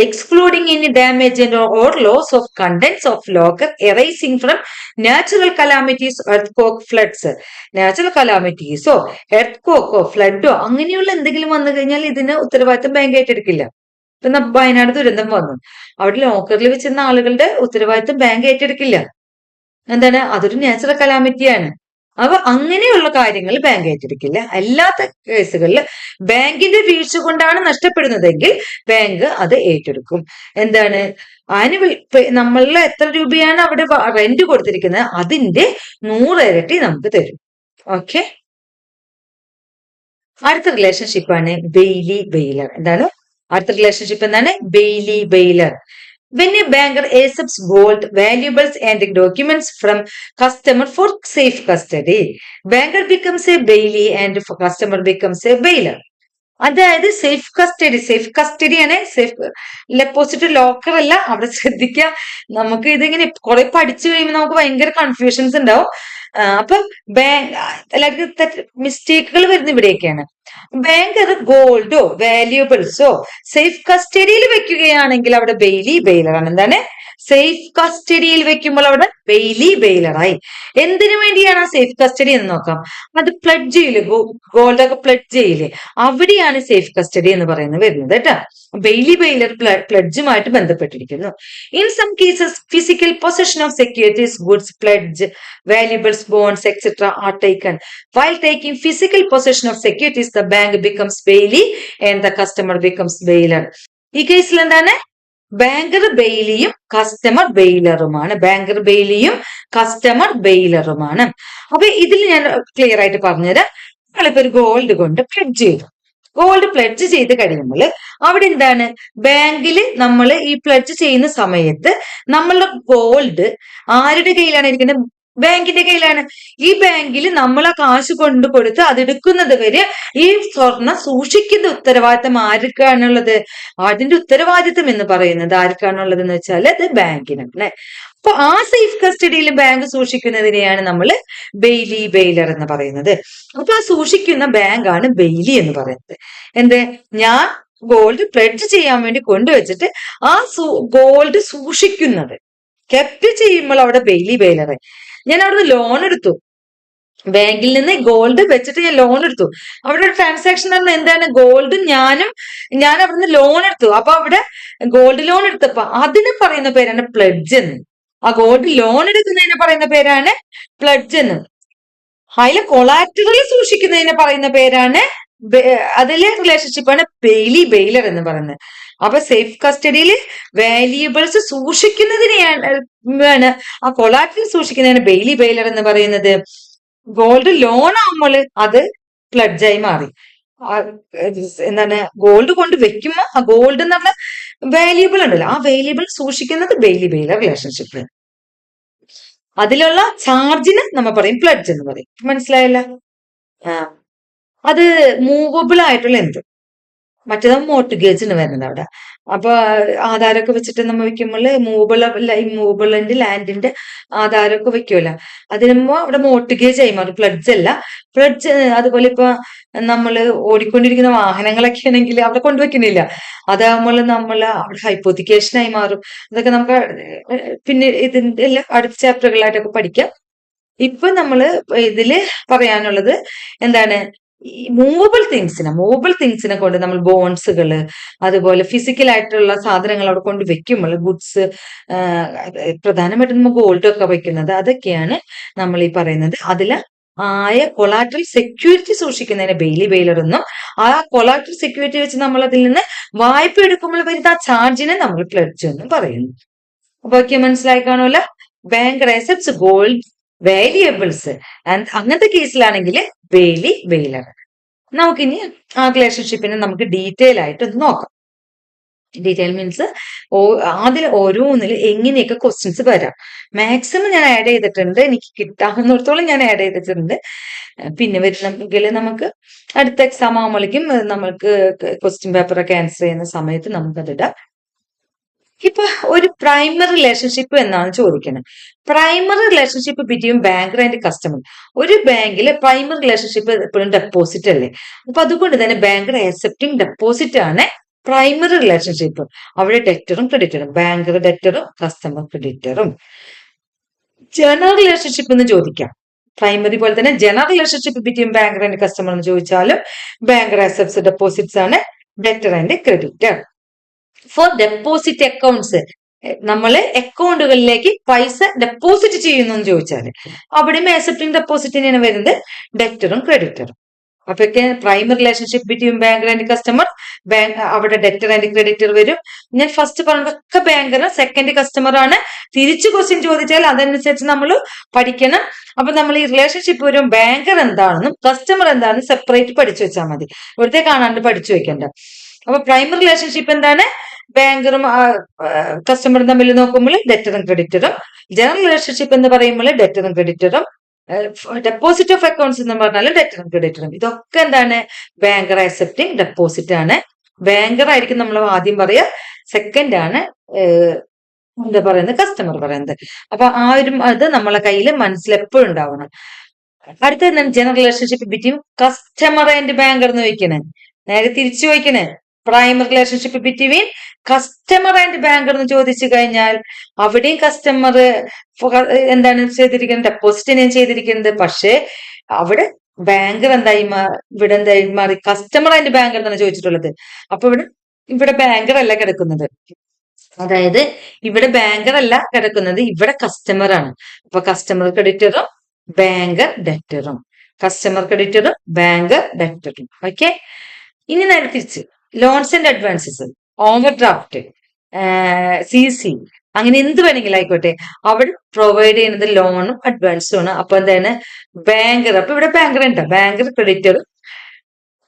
excluding any damage or loss of contents of locker arising from natural calamities, earthquake, floods. Natural കലാമിറ്റീസോ എർത്ത്ക്വേക്കോ ഫ്ലഡോ അങ്ങനെയുള്ള എന്തെങ്കിലും വന്നു കഴിഞ്ഞാൽ ഇതിന് ഉത്തരവാദിത്തം ബാങ്ക് ഏറ്റെടുക്കില്ല. ഇപ്പൊ വയനാട് ദുരന്തം വന്നു, അവിടെ ലോക്കറിൽ വെച്ചിരുന്ന ആളുകളുടെ ഉത്തരവാദിത്തം ബാങ്ക് ഏറ്റെടുക്കില്ല. എന്താണ്, അതൊരു നാച്ചുറൽ കലാമിറ്റിയാണ്. അപ്പൊ അങ്ങനെയുള്ള കാര്യങ്ങൾ ബാങ്ക് ഏറ്റെടുക്കില്ല. അല്ലാത്ത കേസുകളിൽ ബാങ്കിന്റെ വീഴ്ച കൊണ്ടാണ് നഷ്ടപ്പെടുന്നതെങ്കിൽ ബാങ്ക് അത് ഏറ്റെടുക്കും. എന്താണ്, ആനുവൽ നമ്മളിൽ എത്ര രൂപയാണ് അവിടെ റെന്റ് കൊടുത്തിരിക്കുന്നത് അതിന്റെ 100 ഇരട്ടി നമുക്ക് തരും. ഓക്കെ, അടുത്ത റിലേഷൻഷിപ്പാണ് ബെയിലി ബെയിലർ. എന്താണ് അടുത്ത റിലേഷൻഷിപ്പ്? എന്താണ്? Bailee baler. When a banker accepts gold, valuables and documents from customer for safe custody, banker becomes a bailee and customer becomes a bailer. അതായത് സേഫ് കസ്റ്റഡിയാണ്. സേഫ് ഡെപ്പോസിറ്റ് ലോക്കർ അല്ല. അവിടെ ശ്രദ്ധിക്കുക. നമുക്ക് ഇതിങ്ങനെ കുറെ പഠിച്ചു കഴിയുമ്പോൾ നമുക്ക് ഭയങ്കര കൺഫ്യൂഷൻസ് ഉണ്ടാവും. അപ്പൊ എല്ലാവർക്കും മിസ്റ്റേക്കുകൾ വരുന്ന ഇവിടെയൊക്കെയാണ്. ബാങ്കർ ഗോൾഡോ വാല്യൂബിൾസോ സേഫ് കസ്റ്റഡിയിൽ വെക്കുകയാണെങ്കിൽ അവിടെ ബെയിലറാണ്. എന്താണ്? സേഫ് കസ്റ്റഡിയിൽ വെക്കുമ്പോൾ അവിടെ ബെയിലറായി. എന്തിനു വേണ്ടിയാണ് ആ സേഫ് കസ്റ്റഡി എന്ന് നോക്കാം. അത് പ്ലഡ്ജ് ചെയ്യില്ലേ, ഗോൾഡൊക്കെ പ്ലഡ്ജ് ചെയ്യില്ലേ, അവിടെയാണ് സേഫ് കസ്റ്റഡി എന്ന് പറയുന്നത് വരുന്നത് കേട്ടോ. ബെയിലർ പ്ലഡ്ജുമായിട്ട് ബന്ധപ്പെട്ടിരിക്കുന്നു. In some cases physical possession of securities, goods, pledge, valuables, bonds etcetera are taken. While taking physical possession of securities, the bank becomes bailey and the customer becomes bailor. ഈ കേസിൽ എന്താണ്? ബാങ്കർ ബെയിലിയും കസ്റ്റമർ ബെയിലറുമാണ്. ബാങ്കർ ബെയിലിയും കസ്റ്റമർ ബെയിലറുമാണ്. അപ്പൊ ഇതിൽ ഞാൻ ക്ലിയർ ആയിട്ട് പറഞ്ഞുതരാം. നമ്മളിപ്പോ ഒരു ഗോൾഡ് കൊണ്ട് പ്ലെഡ്ജ് ചെയ്തു. ഗോൾഡ് പ്ലെഡ്ജ് ചെയ്ത് കഴിയുമ്പോൾ അവിടെ എന്താണ്? ബാങ്കിൽ നമ്മൾ ഈ പ്ലെഡ്ജ് ചെയ്യുന്ന സമയത്ത് നമ്മളുടെ ഗോൾഡ് ആരുടെ കയ്യിലാണ് ഇരിക്കുന്നത്? ബാങ്കിന്റെ കയ്യിലാണ്. ഈ ബാങ്കിൽ നമ്മൾ ആ കാശ് കൊണ്ടു കൊടുത്ത് അതെടുക്കുന്നത് വരെ ഈ സ്വർണം സൂക്ഷിക്കുന്ന ഉത്തരവാദിത്തം ആർക്കാണുള്ളത്? അതിന്റെ ഉത്തരവാദിത്തം എന്ന് പറയുന്നത് ആർക്കാണുള്ളത് എന്ന് വെച്ചാൽ അത് ബാങ്കിനാണ്. അപ്പൊ ആ സേഫ് കസ്റ്റഡിയിൽ ബാങ്ക് സൂക്ഷിക്കുന്നതിനെയാണ് നമ്മൾ ബെയിലർ എന്ന് പറയുന്നത്. അപ്പൊ ആ സൂക്ഷിക്കുന്ന ബാങ്കാണ് ബെയിലി എന്ന് പറയുന്നത്. എന്ത്? ഞാൻ ഗോൾഡ് പ്ലെഡ്ജ് ചെയ്യാൻ വേണ്ടി കൊണ്ടുവച്ചിട്ട് ആ ഗോൾഡ് സൂക്ഷിക്കുന്നത് കെപ്റ്റ് ചെയ്യുമ്പോൾ അവിടെ ബെയിലറെ. ഞാൻ അവിടുന്ന് ലോൺ എടുത്തു, ബാങ്കിൽ നിന്ന് ഗോൾഡ് വെച്ചിട്ട് ഞാൻ ലോൺ എടുത്തു. അവിടെ ഒരു ട്രാൻസാക്ഷൻ പറഞ്ഞാൽ എന്താണ്? ഗോൾഡും ഞാൻ അവിടുന്ന് ലോൺ എടുത്തു. അപ്പൊ അവിടെ ഗോൾഡ് ലോൺ എടുത്തപ്പോ അതിന് പറയുന്ന പേരാണ് പ്ലെഡ്ജ് എന്ന്. ആ ഗോൾഡ് ലോൺ എടുക്കുന്നതിന് പറയുന്ന പേരാണ് പ്ലെഡ്ജ് എന്ന്. അതിലെ കൊളാറ്ററൽ സൂക്ഷിക്കുന്നതിന് പറയുന്ന പേരാണ്, അതിലെ റിലേഷൻഷിപ്പാണ് ബെയിലർ എന്ന് പറയുന്നത്. അപ്പൊ സേഫ് കസ്റ്റഡിയിൽ വാല്യൂബിൾസ് സൂക്ഷിക്കുന്നതിനെയാണ്, ആ കൊളാറ്ററൽ സൂക്ഷിക്കുന്നതിന് ബെയിലർ എന്ന് പറയുന്നത്. ഗോൾഡ് ലോൺ ആകുമ്പോൾ അത് പ്ലഡ്ജായി മാറി. എന്താണ്? ഗോൾഡ് കൊണ്ട് വെക്കുമ്പോ ആ ഗോൾഡ് എന്ന് പറഞ്ഞ വാല്യൂബിൾ ഉണ്ടല്ലോ, ആ വാല്യൂബിൾ സൂക്ഷിക്കുന്നത് ബെയിലർ റിലേഷൻഷിപ്പ്. അതിലുള്ള ചാർജിന് നമ്മൾ പറയും പ്ലഡ്ജ് എന്ന് പറയും. മനസ്സിലായല്ല? അത് മൂവബിൾ ആയിട്ടുള്ള എന്ത്, മറ്റേത് മോർട്ട്ഗേജിന് വരുന്നത് അവിടെ. അപ്പൊ ആധാരമൊക്കെ വെച്ചിട്ട് നമ്മൾ വെക്കുമ്പോൾ ഇമ്മൂവബിളിന്റെ ലാൻഡിന്റെ ആധാരമൊക്കെ വെക്കുമല്ലോ, അതിനുമ്പോ അവിടെ മോർട്ട്ഗേജ് ആയി മാറും, പ്ലഡ്ജ് അല്ല. പ്ലഡ്ജ് അതുപോലെ ഇപ്പൊ നമ്മൾ ഓടിക്കൊണ്ടിരിക്കുന്ന വാഹനങ്ങളൊക്കെ ആണെങ്കിൽ അവിടെ കൊണ്ടുവെക്കുന്നില്ല, അതാകുമ്പോൾ നമ്മൾ അവിടെ ഹൈപ്പോത്തിക്കേഷനായി മാറും. അതൊക്കെ നമുക്ക് പിന്നെ ഇതിന്റെ എല്ലാം അടുത്ത ചാപ്റ്ററുകളായിട്ടൊക്കെ പഠിക്കാം. ഇപ്പൊ നമ്മള് ഇതില് പറയാനുള്ളത് എന്താണ്? മൂവബിൾ തിങ്സിനെ കൊണ്ട് നമ്മൾ ബോൺസുകള് അതുപോലെ ഫിസിക്കൽ ആയിട്ടുള്ള സാധനങ്ങൾ അവിടെ കൊണ്ട് വെക്കുമ്പോൾ, ഗുഡ്സ്, പ്രധാനമായിട്ടും നമ്മൾ ഗോൾഡ് ഒക്കെ വെക്കുന്നത്, അതൊക്കെയാണ് നമ്മൾ ഈ പറയുന്നത്. അതില് കൊളാട്രൽ സെക്യൂരിറ്റി സൂക്ഷിക്കുന്നതിന് ബെയിലർ എന്നും, ആ കൊളാട്രൽ സെക്യൂരിറ്റി വെച്ച് നമ്മൾ അതിൽ നിന്ന് വായ്പ എടുക്കുമ്പോൾ വരുന്ന ആ ചാർജിനെ നമ്മൾ പ്ലെഡ്ജ് എന്നും പറയുന്നു. അപ്പൊ ഒക്കെ മനസ്സിലായി കാണുമല്ലോ. ബാങ്ക് അക്സെപ്റ്റ്സ് ഗോൾഡ് വാല്യൂബിൾസ് അങ്ങനത്തെ കേസിലാണെങ്കിൽ ബെയിലർ. നമുക്കിനി ആ റിലേഷൻഷിപ്പിനെ നമുക്ക് ഡീറ്റെയിൽ ആയിട്ട് നോക്കാം. ഡീറ്റെയിൽ മീൻസ് അതിൽ ഓരോന്നിൽ എങ്ങനെയൊക്കെ ക്വസ്റ്റ്യൻസ് വരാം. മാക്സിമം ഞാൻ ആഡ് ചെയ്തിട്ടുണ്ട്, എനിക്ക് കിട്ടാവുന്നിടത്തോളം ഞാൻ ആഡ് ചെയ്തിട്ടുണ്ട്. പിന്നെ വരുന്നെങ്കിൽ നമുക്ക് അടുത്ത എക്സാം ആകുമ്പോഴേക്കും നമുക്ക് ക്വസ്റ്റ്യൻ പേപ്പറൊക്കെ ആൻസർ ചെയ്യുന്ന സമയത്ത് നമുക്കതിടാം. ഇപ്പൊ ഒരു പ്രൈമറി റിലേഷൻഷിപ്പ് എന്നാണ് ചോദിക്കുന്നത്. Primary relationship between banker and customer. ഒരു ബാങ്കില് പ്രൈമറി റിലേഷൻഷിപ്പ് എപ്പോഴും ഡെപ്പോസിറ്റ് അല്ലേ. അപ്പൊ അതുകൊണ്ട് തന്നെ ബാങ്കർ ആക്സെപ്റ്റിംഗ് ഡെപ്പോസിറ്റ് ആണ് പ്രൈമറി റിലേഷൻഷിപ്പ്. അവിടെ ഡെറ്ററും ക്രെഡിറ്ററും, ബാങ്കർ ഡെറ്ററും കസ്റ്റമർ ക്രെഡിറ്ററും. ജനറൽ റിലേഷൻഷിപ്പ് എന്ന് ചോദിക്കാം. പ്രൈമറി പോലെ തന്നെ general relationship between banker and customer എന്ന് ചോദിച്ചാലും ബാങ്കർ ആക്സെപ്റ്റ്സ് ഡെപ്പോസിറ്റ്സ് ആണ് debtor and creditor. For deposit accounts, നമ്മള് അക്കൗണ്ടുകളിലേക്ക് പൈസ ഡെപ്പോസിറ്റ് ചെയ്യുന്നു എന്ന് ചോദിച്ചാല് അവിടെയും ആക്സെപ്റ്റിംഗ് ഡെപ്പോസിറ്റിനാണ് വരുന്നത് ഡെറ്ററും ക്രെഡിറ്ററും. അപ്പൊക്കെ primary relationship between banker and customer, അവിടെ ഡെറ്റർ ആൻഡ് ക്രെഡിറ്റർ വരും. ഞാൻ ഫസ്റ്റ് പറഞ്ഞതൊക്കെ ബാങ്കർ, സെക്കൻഡ് കസ്റ്റമർ ആണ്. തിരിച്ചു ക്വസ്റ്റ്യൻ ചോദിച്ചാൽ അതനുസരിച്ച് നമ്മൾ പഠിക്കണം. അപ്പൊ നമ്മൾ ഈ റിലേഷൻഷിപ്പ് വരും ബാങ്കർ എന്താണെന്നും കസ്റ്റമർ എന്താണെന്നും സെപ്പറേറ്റ് പഠിച്ചു വെച്ചാൽ മതി, ഇവിടുത്തെ കാണാണ്ട് പഠിച്ചു വെക്കണ്ട. അപ്പൊ പ്രൈമറി റിലേഷൻഷിപ്പ് എന്താണ്? ബാങ്കറും കസ്റ്റമറും തമ്മിൽ നോക്കുമ്പോൾ ഡെറ്ററും ക്രെഡിറ്ററും. ജനറൽ റിലേഷൻഷിപ്പ് എന്ന് പറയുമ്പോൾ ഡെറ്ററും ക്രെഡിറ്ററും. ഡെപ്പോസിറ്റ് ഓഫ് അക്കൗണ്ട്സ് എന്ന് പറഞ്ഞാൽ ഡെറ്ററും ക്രെഡിറ്ററും ഇതൊക്കെ എന്താണ് ബാങ്കർ ആക്സെപ്റ്റിംഗ് ഡെപ്പോസിറ്റ് ആണ്. ബാങ്കർ ആയിരിക്കും നമ്മൾ ആദ്യം പറയുക, സെക്കൻഡ് ആണ് എന്താ പറയുന്നത് കസ്റ്റമർ പറയുന്നത്. അപ്പൊ ആ ഒരു അത് നമ്മളെ കയ്യിൽ മനസ്സിൽ എപ്പോഴും ഉണ്ടാവണം. അടുത്ത എന്താണ് general relationship between customer and banker എന്ന് ചോദിക്കണേ, നേരെ തിരിച്ചു ചോദിക്കണേ. Primary relationship between customer and banker എന്ന് ചോദിച്ചു കഴിഞ്ഞാൽ അവിടെയും കസ്റ്റമർ എന്താണ് ചെയ്തിരിക്കുന്നത്, ഡെപ്പോസിറ്റ് ചെയ്തിരിക്കുന്നത്. പക്ഷേ അവിടെ ബാങ്കർ എന്തായി ഇവിടെ എന്തായി മാറി, കസ്റ്റമർ ആൻഡ് ബാങ്കർ എന്നാണ് ചോദിച്ചിട്ടുള്ളത്. അപ്പൊ ഇവിടെ ബാങ്കർ അല്ല കിടക്കുന്നത്, അതായത് ഇവിടെ ബാങ്കർ അല്ല കിടക്കുന്നത്, ഇവിടെ കസ്റ്റമർ ആണ്. അപ്പൊ കസ്റ്റമർ ക്രെഡിറ്ററും ബാങ്കർ ഡെറ്ററും, കസ്റ്റമർ ക്രെഡിറ്ററും ബാങ്കർ ഡെറ്ററും. ഓക്കെ, ഇനി നേരെ തിരിച്ച് loans and advances, overdraft, CC, അങ്ങനെ എന്ത് വേണമെങ്കിലും ആയിക്കോട്ടെ, അവിടെ പ്രൊവൈഡ് ചെയ്യുന്നത് ലോണും അഡ്വാൻസും ആണ്. അപ്പൊ എന്താണ് ബാങ്കർ, അപ്പൊ ഇവിടെ ബാങ്കർ ഉണ്ട്, ബാങ്കർ ക്രെഡിറ്ററും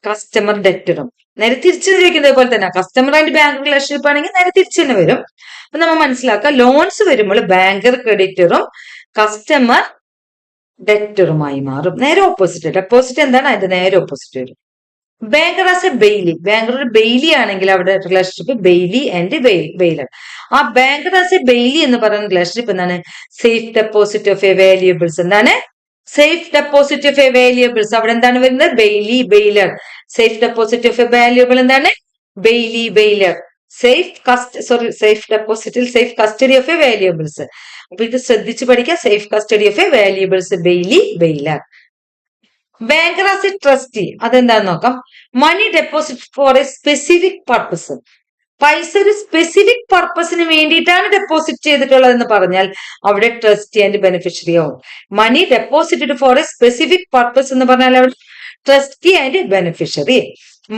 കസ്റ്റമർ ഡെറ്ററും. നേരെ തിരിച്ചു ചോദിക്കുന്നത് പോലെ തന്നെ കസ്റ്റമർ ആൻഡ് ബാങ്കർ റിലേഷൻഷിപ്പ് ആണെങ്കിൽ നേരെ തിരിച്ചു തന്നെ വരും. അപ്പൊ നമ്മൾ മനസ്സിലാക്കുക, ലോൺസ് വരുമ്പോൾ ബാങ്കർ ക്രെഡിറ്ററും കസ്റ്റമർ ഡെറ്ററുമായി മാറും. നേരെ ഓപ്പോസിറ്റ്, ഡെപ്പോസിറ്റ് എന്താണ് അതിന്റെ നേരെ ഓപ്പോസിറ്റ് വരും. Banker as a bailee, banker ഒരു ബെയിലി ആണെങ്കിൽ അവിടെ റിലേഷൻഷിപ്പ് ബെയിലി ആൻഡ് ബെയിലർ. ആ ബാങ്കർ ആസ് എ ബെയിലി എന്ന് പറയുന്ന റിലേഷൻഷിപ്പ് എന്താണ് safe deposit of a valuables. എന്താണ് safe deposit of a valuables, അവിടെ എന്താണ് വരുന്നത് bailee bailor. Safe deposit of a valuable എന്താണ് ബെയിലി ബെയിലർ. സേഫ് ഡെപ്പോസിറ്റിൽ safe custody of a valuables. അപ്പൊ ഇത് ശ്രദ്ധിച്ച് പഠിക്കുക, safe custody of a valuables bailee bailor. Banker as A trustee, അതെന്താന്ന് നോക്കാം. Money deposit for a specific purpose, പൈസ ഒരു സ്പെസിഫിക് പർപ്പസിന് വേണ്ടിയിട്ടാണ് ഡെപ്പോസിറ്റ് ചെയ്തിട്ടുള്ളതെന്ന് പറഞ്ഞാൽ അവിടെ ട്രസ്റ്റി ആൻഡ് ബെനിഫിഷ്യറി ആവും. Money deposited for a specific purpose എന്ന് പറഞ്ഞാൽ അവിടെ trustee and beneficiary.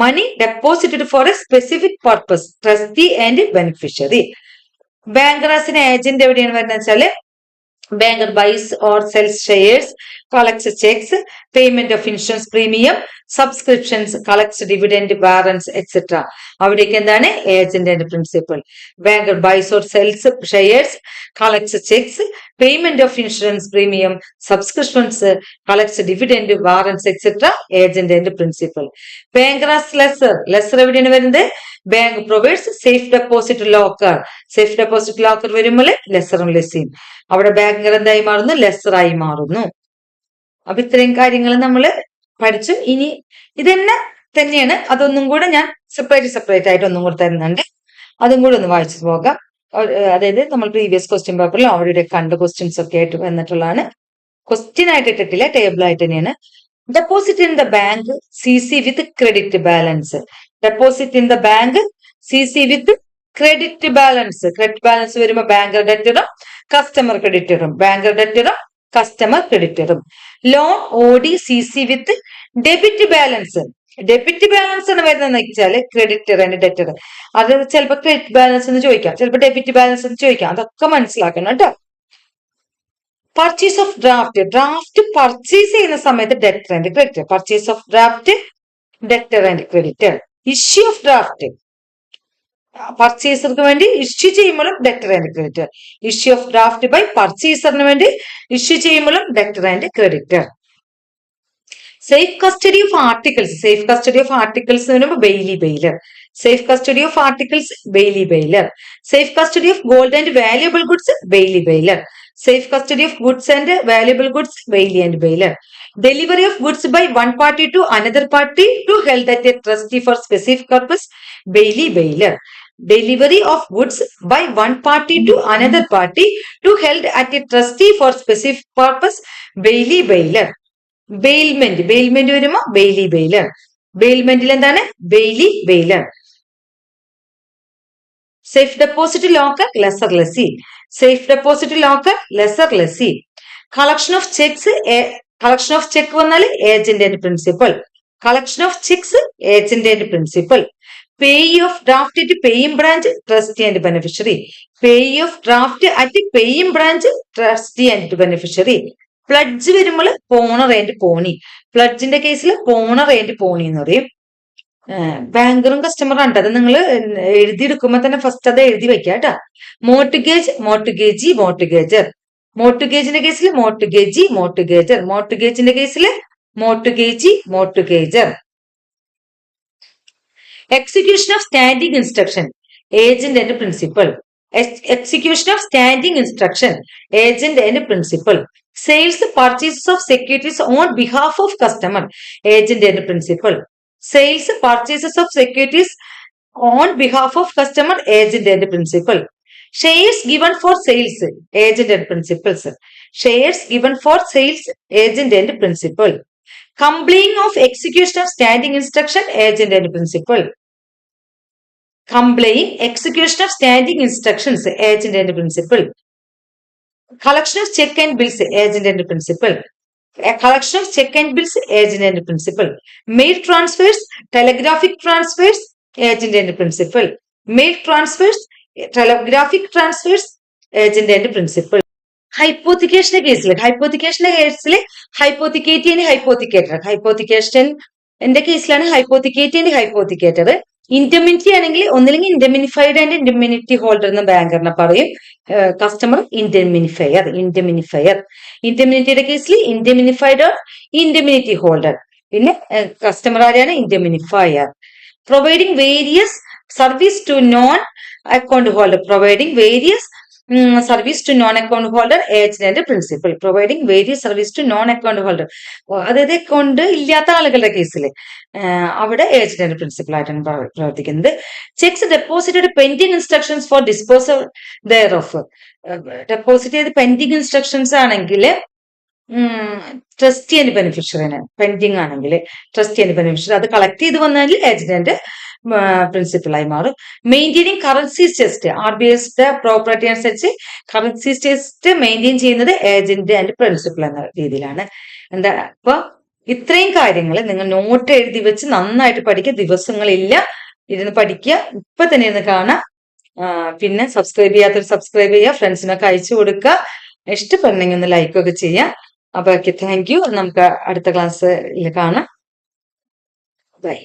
Money deposited for a specific purpose, trustee and beneficiary. Banker as an agent എവിടെയാണ് വരുന്നത് വെച്ചാല് ബാങ്കർ buys or sells shares, collects checks, payment of insurance premium, subscriptions, collects dividend, warrants, etc. അവിടേക്ക് എന്താണ് agent and principal. Banker buys or sells shares, collects checks, payment of insurance premium, subscriptions, collects dividend, warrants, etc. Agent and principal. Banker as lessor, lessor എവിടെയാണ് വരുന്നത് bank provides safe deposit locker. Safe deposit locker വരുമ്പോൾ ലെസറും ലെസ്സിയും, അവിടെ ബാങ്കർ എന്തായി മാറുന്നു ലെസറായി മാറുന്നു. അപ്പൊ ഇത്രയും കാര്യങ്ങൾ നമ്മൾ പഠിച്ചു. ഇനി ഇതന്നെ തന്നെയാണ്, അതൊന്നും കൂടെ ഞാൻ സെപ്പറേറ്റ് ആയിട്ട് ഒന്നും കൂടെ തരുന്നുണ്ട്, അതും കൂടെ ഒന്ന് വായിച്ചു പോകാം. അതായത് നമ്മൾ പ്രീവിയസ് ക്വസ്റ്റ്യൻ പേപ്പറിൽ അവിടെ കണ്ട ക്വസ്റ്റ്യൻസ് ഒക്കെ ആയിട്ട് വന്നിട്ടുള്ളതാണ്. ക്വസ്റ്റ്യൻ ആയിട്ട് ഇട്ടിട്ടില്ല, ടേബിൾ ആയിട്ട് തന്നെയാണ്. Deposit in the bank CC with credit balance. Deposit in the bank CC with credit balance. Credit balance വരുമ്പോൾ ബാങ്കർ ഡെറ്ററും കസ്റ്റമർ ക്രെഡിറ്ററും, ബാങ്കർ ഡെറ്ററും കസ്റ്റമർ ക്രെഡിറ്ററും. Loan OD CC with debit balance. Debit balance എന്ന് വരുന്നത് വെച്ചാല് ക്രെഡിറ്റർ ആൻഡ് ഡെറ്റർ. അത് ചിലപ്പോൾ ക്രെഡിറ്റ് ബാലൻസ് എന്ന് ചോദിക്കാം, ചിലപ്പോൾ ഡെബിറ്റ് ബാലൻസ് എന്ന് ചോദിക്കാം, അതൊക്കെ മനസ്സിലാക്കണം കേട്ടോ. Purchase of draft, draft purchase ചെയ്യുന്ന സമയത്ത് debtor and creditor. Purchase of draft debtor and creditor. Issue of draft പർച്ചേസർക്ക് വേണ്ടി ഇഷ്യൂ ചെയ്യുമ്പോഴും debtor and creditor. Issue of draft by പർച്ചേസറിന് വേണ്ടി ഇഷ്യൂ ചെയ്യുമ്പോഴും debtor and creditor. Safe custody of articles. Safe custody of articles എന്ന് പറയുമ്പോൾ bailee bailor. Safe custody of articles bailee bailor. Safe custody of gold and valuable goods bailee bailor. Safe custody of goods and valuable goods bailee and bailor. Delivery of goods by one party to another party to held at a trustee for specific purpose bailee bailor. Delivery of goods by one party to another party to held at a trustee for specific purpose bailey bailer. Bailment, bailment വരുമ്പോ bailey bailer. Bailmentil എന്താണ് bailey bailer. Safe deposit locker lesser lessee. Safe deposit locker lesser lessee. Collection of checks, collection of check വന്നാൽ agent and principal. Collection of checks agent and principal. Payee of draft at paying branch trustee and beneficiary. Payee of draft at paying branch trustee and beneficiary. Pledge വരുമ്പോൾ പോണർ ആൻഡ് പോണി. പ്ലഡ്ജിന്റെ കേസിൽ പോണർ ആൻഡ് പോണി എന്ന് പറയും. ബാങ്കറും കസ്റ്റമറും ഉണ്ട്, അത് നിങ്ങൾ എഴുതിയെടുക്കുമ്പോ തന്നെ ഫസ്റ്റ് അത് എഴുതി വെക്കാം കേട്ടോ. മോർട്ട്ഗേജ്, മോർട്ട്ഗേജി, മോർട്ട്ഗേജർ. മോർട്ടുഗേജിന്റെ കേസിൽ മോർട്ടുഗേജി, മോർട്ടുഗേജർ. മോർട്ടുഗേജിന്റെ കേസിൽ mortgagee, mortgagor. Execution of standing instruction, agent and principal. Execution of standing instruction, agent and principal. Sales, purchases of securities on behalf of customer, agent and principal. Sales, purchases of securities on behalf of customer, agent and principal. Shares given for sales, agent and principals. Shares given for sales, agent and principal. Complying of execution of standing instruction, agent and principal. Complying execution of standing instructions, agent and principal. Collection of check and bills, agent and principal. A collection of check and bills, agent and principal. Mail transfers, telegraphic transfers, agent and principal. Mail transfers, telegraphic transfers, agent and principal. ഹൈപ്പോത്തിക്കേഷന്റെ കേസിൽ ഹൈപ്പോത്തിക്കേറ്റി ആൻഡ് ഹൈപ്പോത്തിക്കേറ്റർ. ഹൈപ്പോത്തിക്കേഷന്റെ കേസിലാണ് ഹൈപ്പോത്തിക്കേറ്റി ആൻഡ് ഹൈപ്പോത്തിക്കേറ്റർ. ഇൻഡെമിനിറ്റി ആണെങ്കിൽ ഒന്നില്ലെങ്കിൽ ഇൻഡെമിനിഫൈഡ് ആൻഡ് ഇൻഡെമിനിറ്റി ഹോൾഡർ എന്ന് ബാങ്കറിനെ പറയും. Customer indemnifier. ഇൻഡെമിനിറ്റിയുടെ കേസിൽ ഇൻഡെമിനിഫൈഡ് ഓർ ഇൻഡെമിനിറ്റി ഹോൾഡർ. പിന്നെ കസ്റ്റമർ ആരെയാണ്? Indemnifier. Providing various service to non account holder. Providing various service to non account holder, agent and principal. Providing various service to non account holder, അതായത് അക്കൗണ്ട് ഇല്ലാത്ത ആളുകളുടെ കേസിൽ അവിടെ ഏജന്റ് ആൻഡ് പ്രിൻസിപ്പൽ ആയിട്ടാണ് പ്രവർത്തിക്കുന്നത്. Cheques deposited pending instructions for disposal thereof. Deposit ചെയ്ത് പെൻഡിങ് ഇൻസ്ട്രക്ഷൻസ് ആണെങ്കിൽ ട്രസ്റ്റി ആൻഡ് ബെനിഫിഷ്യറിന്. പെൻഡിങ് ആണെങ്കിൽ ട്രസ്റ്റി ആൻഡ് ബെനിഫിഷ്യറി അത് കളക്ട് ചെയ്ത് വന്നാൽ ഏജന്റ് ആൻഡ് പ്രിൻസിപ്പലായി മാറും. മെയിൻറ്റെയിനിങ് കറൻസി ടെസ്റ്റ്, RBIയുടെ പ്രോപ്പർട്ടി അനുസരിച്ച് കറൻസി ടെസ്റ്റ് മെയിൻറ്റെയിൻ ചെയ്യുന്നത് ഏജന്റ് ആൻഡ് പ്രിൻസിപ്പൽ എന്ന രീതിയിലാണ്. അപ്പൊ ഇത്രയും കാര്യങ്ങൾ നിങ്ങൾ നോട്ട് എഴുതി വെച്ച് നന്നായിട്ട് പഠിക്കുക. ദിവസങ്ങളില്ല, ഇരുന്ന് പഠിക്കുക. ഇപ്പൊ തന്നെ ഇരുന്ന് കാണാം. പിന്നെ സബ്സ്ക്രൈബ് ചെയ്യാത്തവർ സബ്സ്ക്രൈബ് ചെയ്യുക, ഫ്രണ്ട്സിനൊക്കെ അയച്ചു കൊടുക്കുക. ഇഷ്ടപ്പെടണമെങ്കിൽ ഒന്ന് ലൈക്കൊക്കെ ചെയ്യാം. അപ്പൊ താങ്ക് യു. നമുക്ക് അടുത്ത ക്ലാസ്സിൽ കാണാം. ബൈ.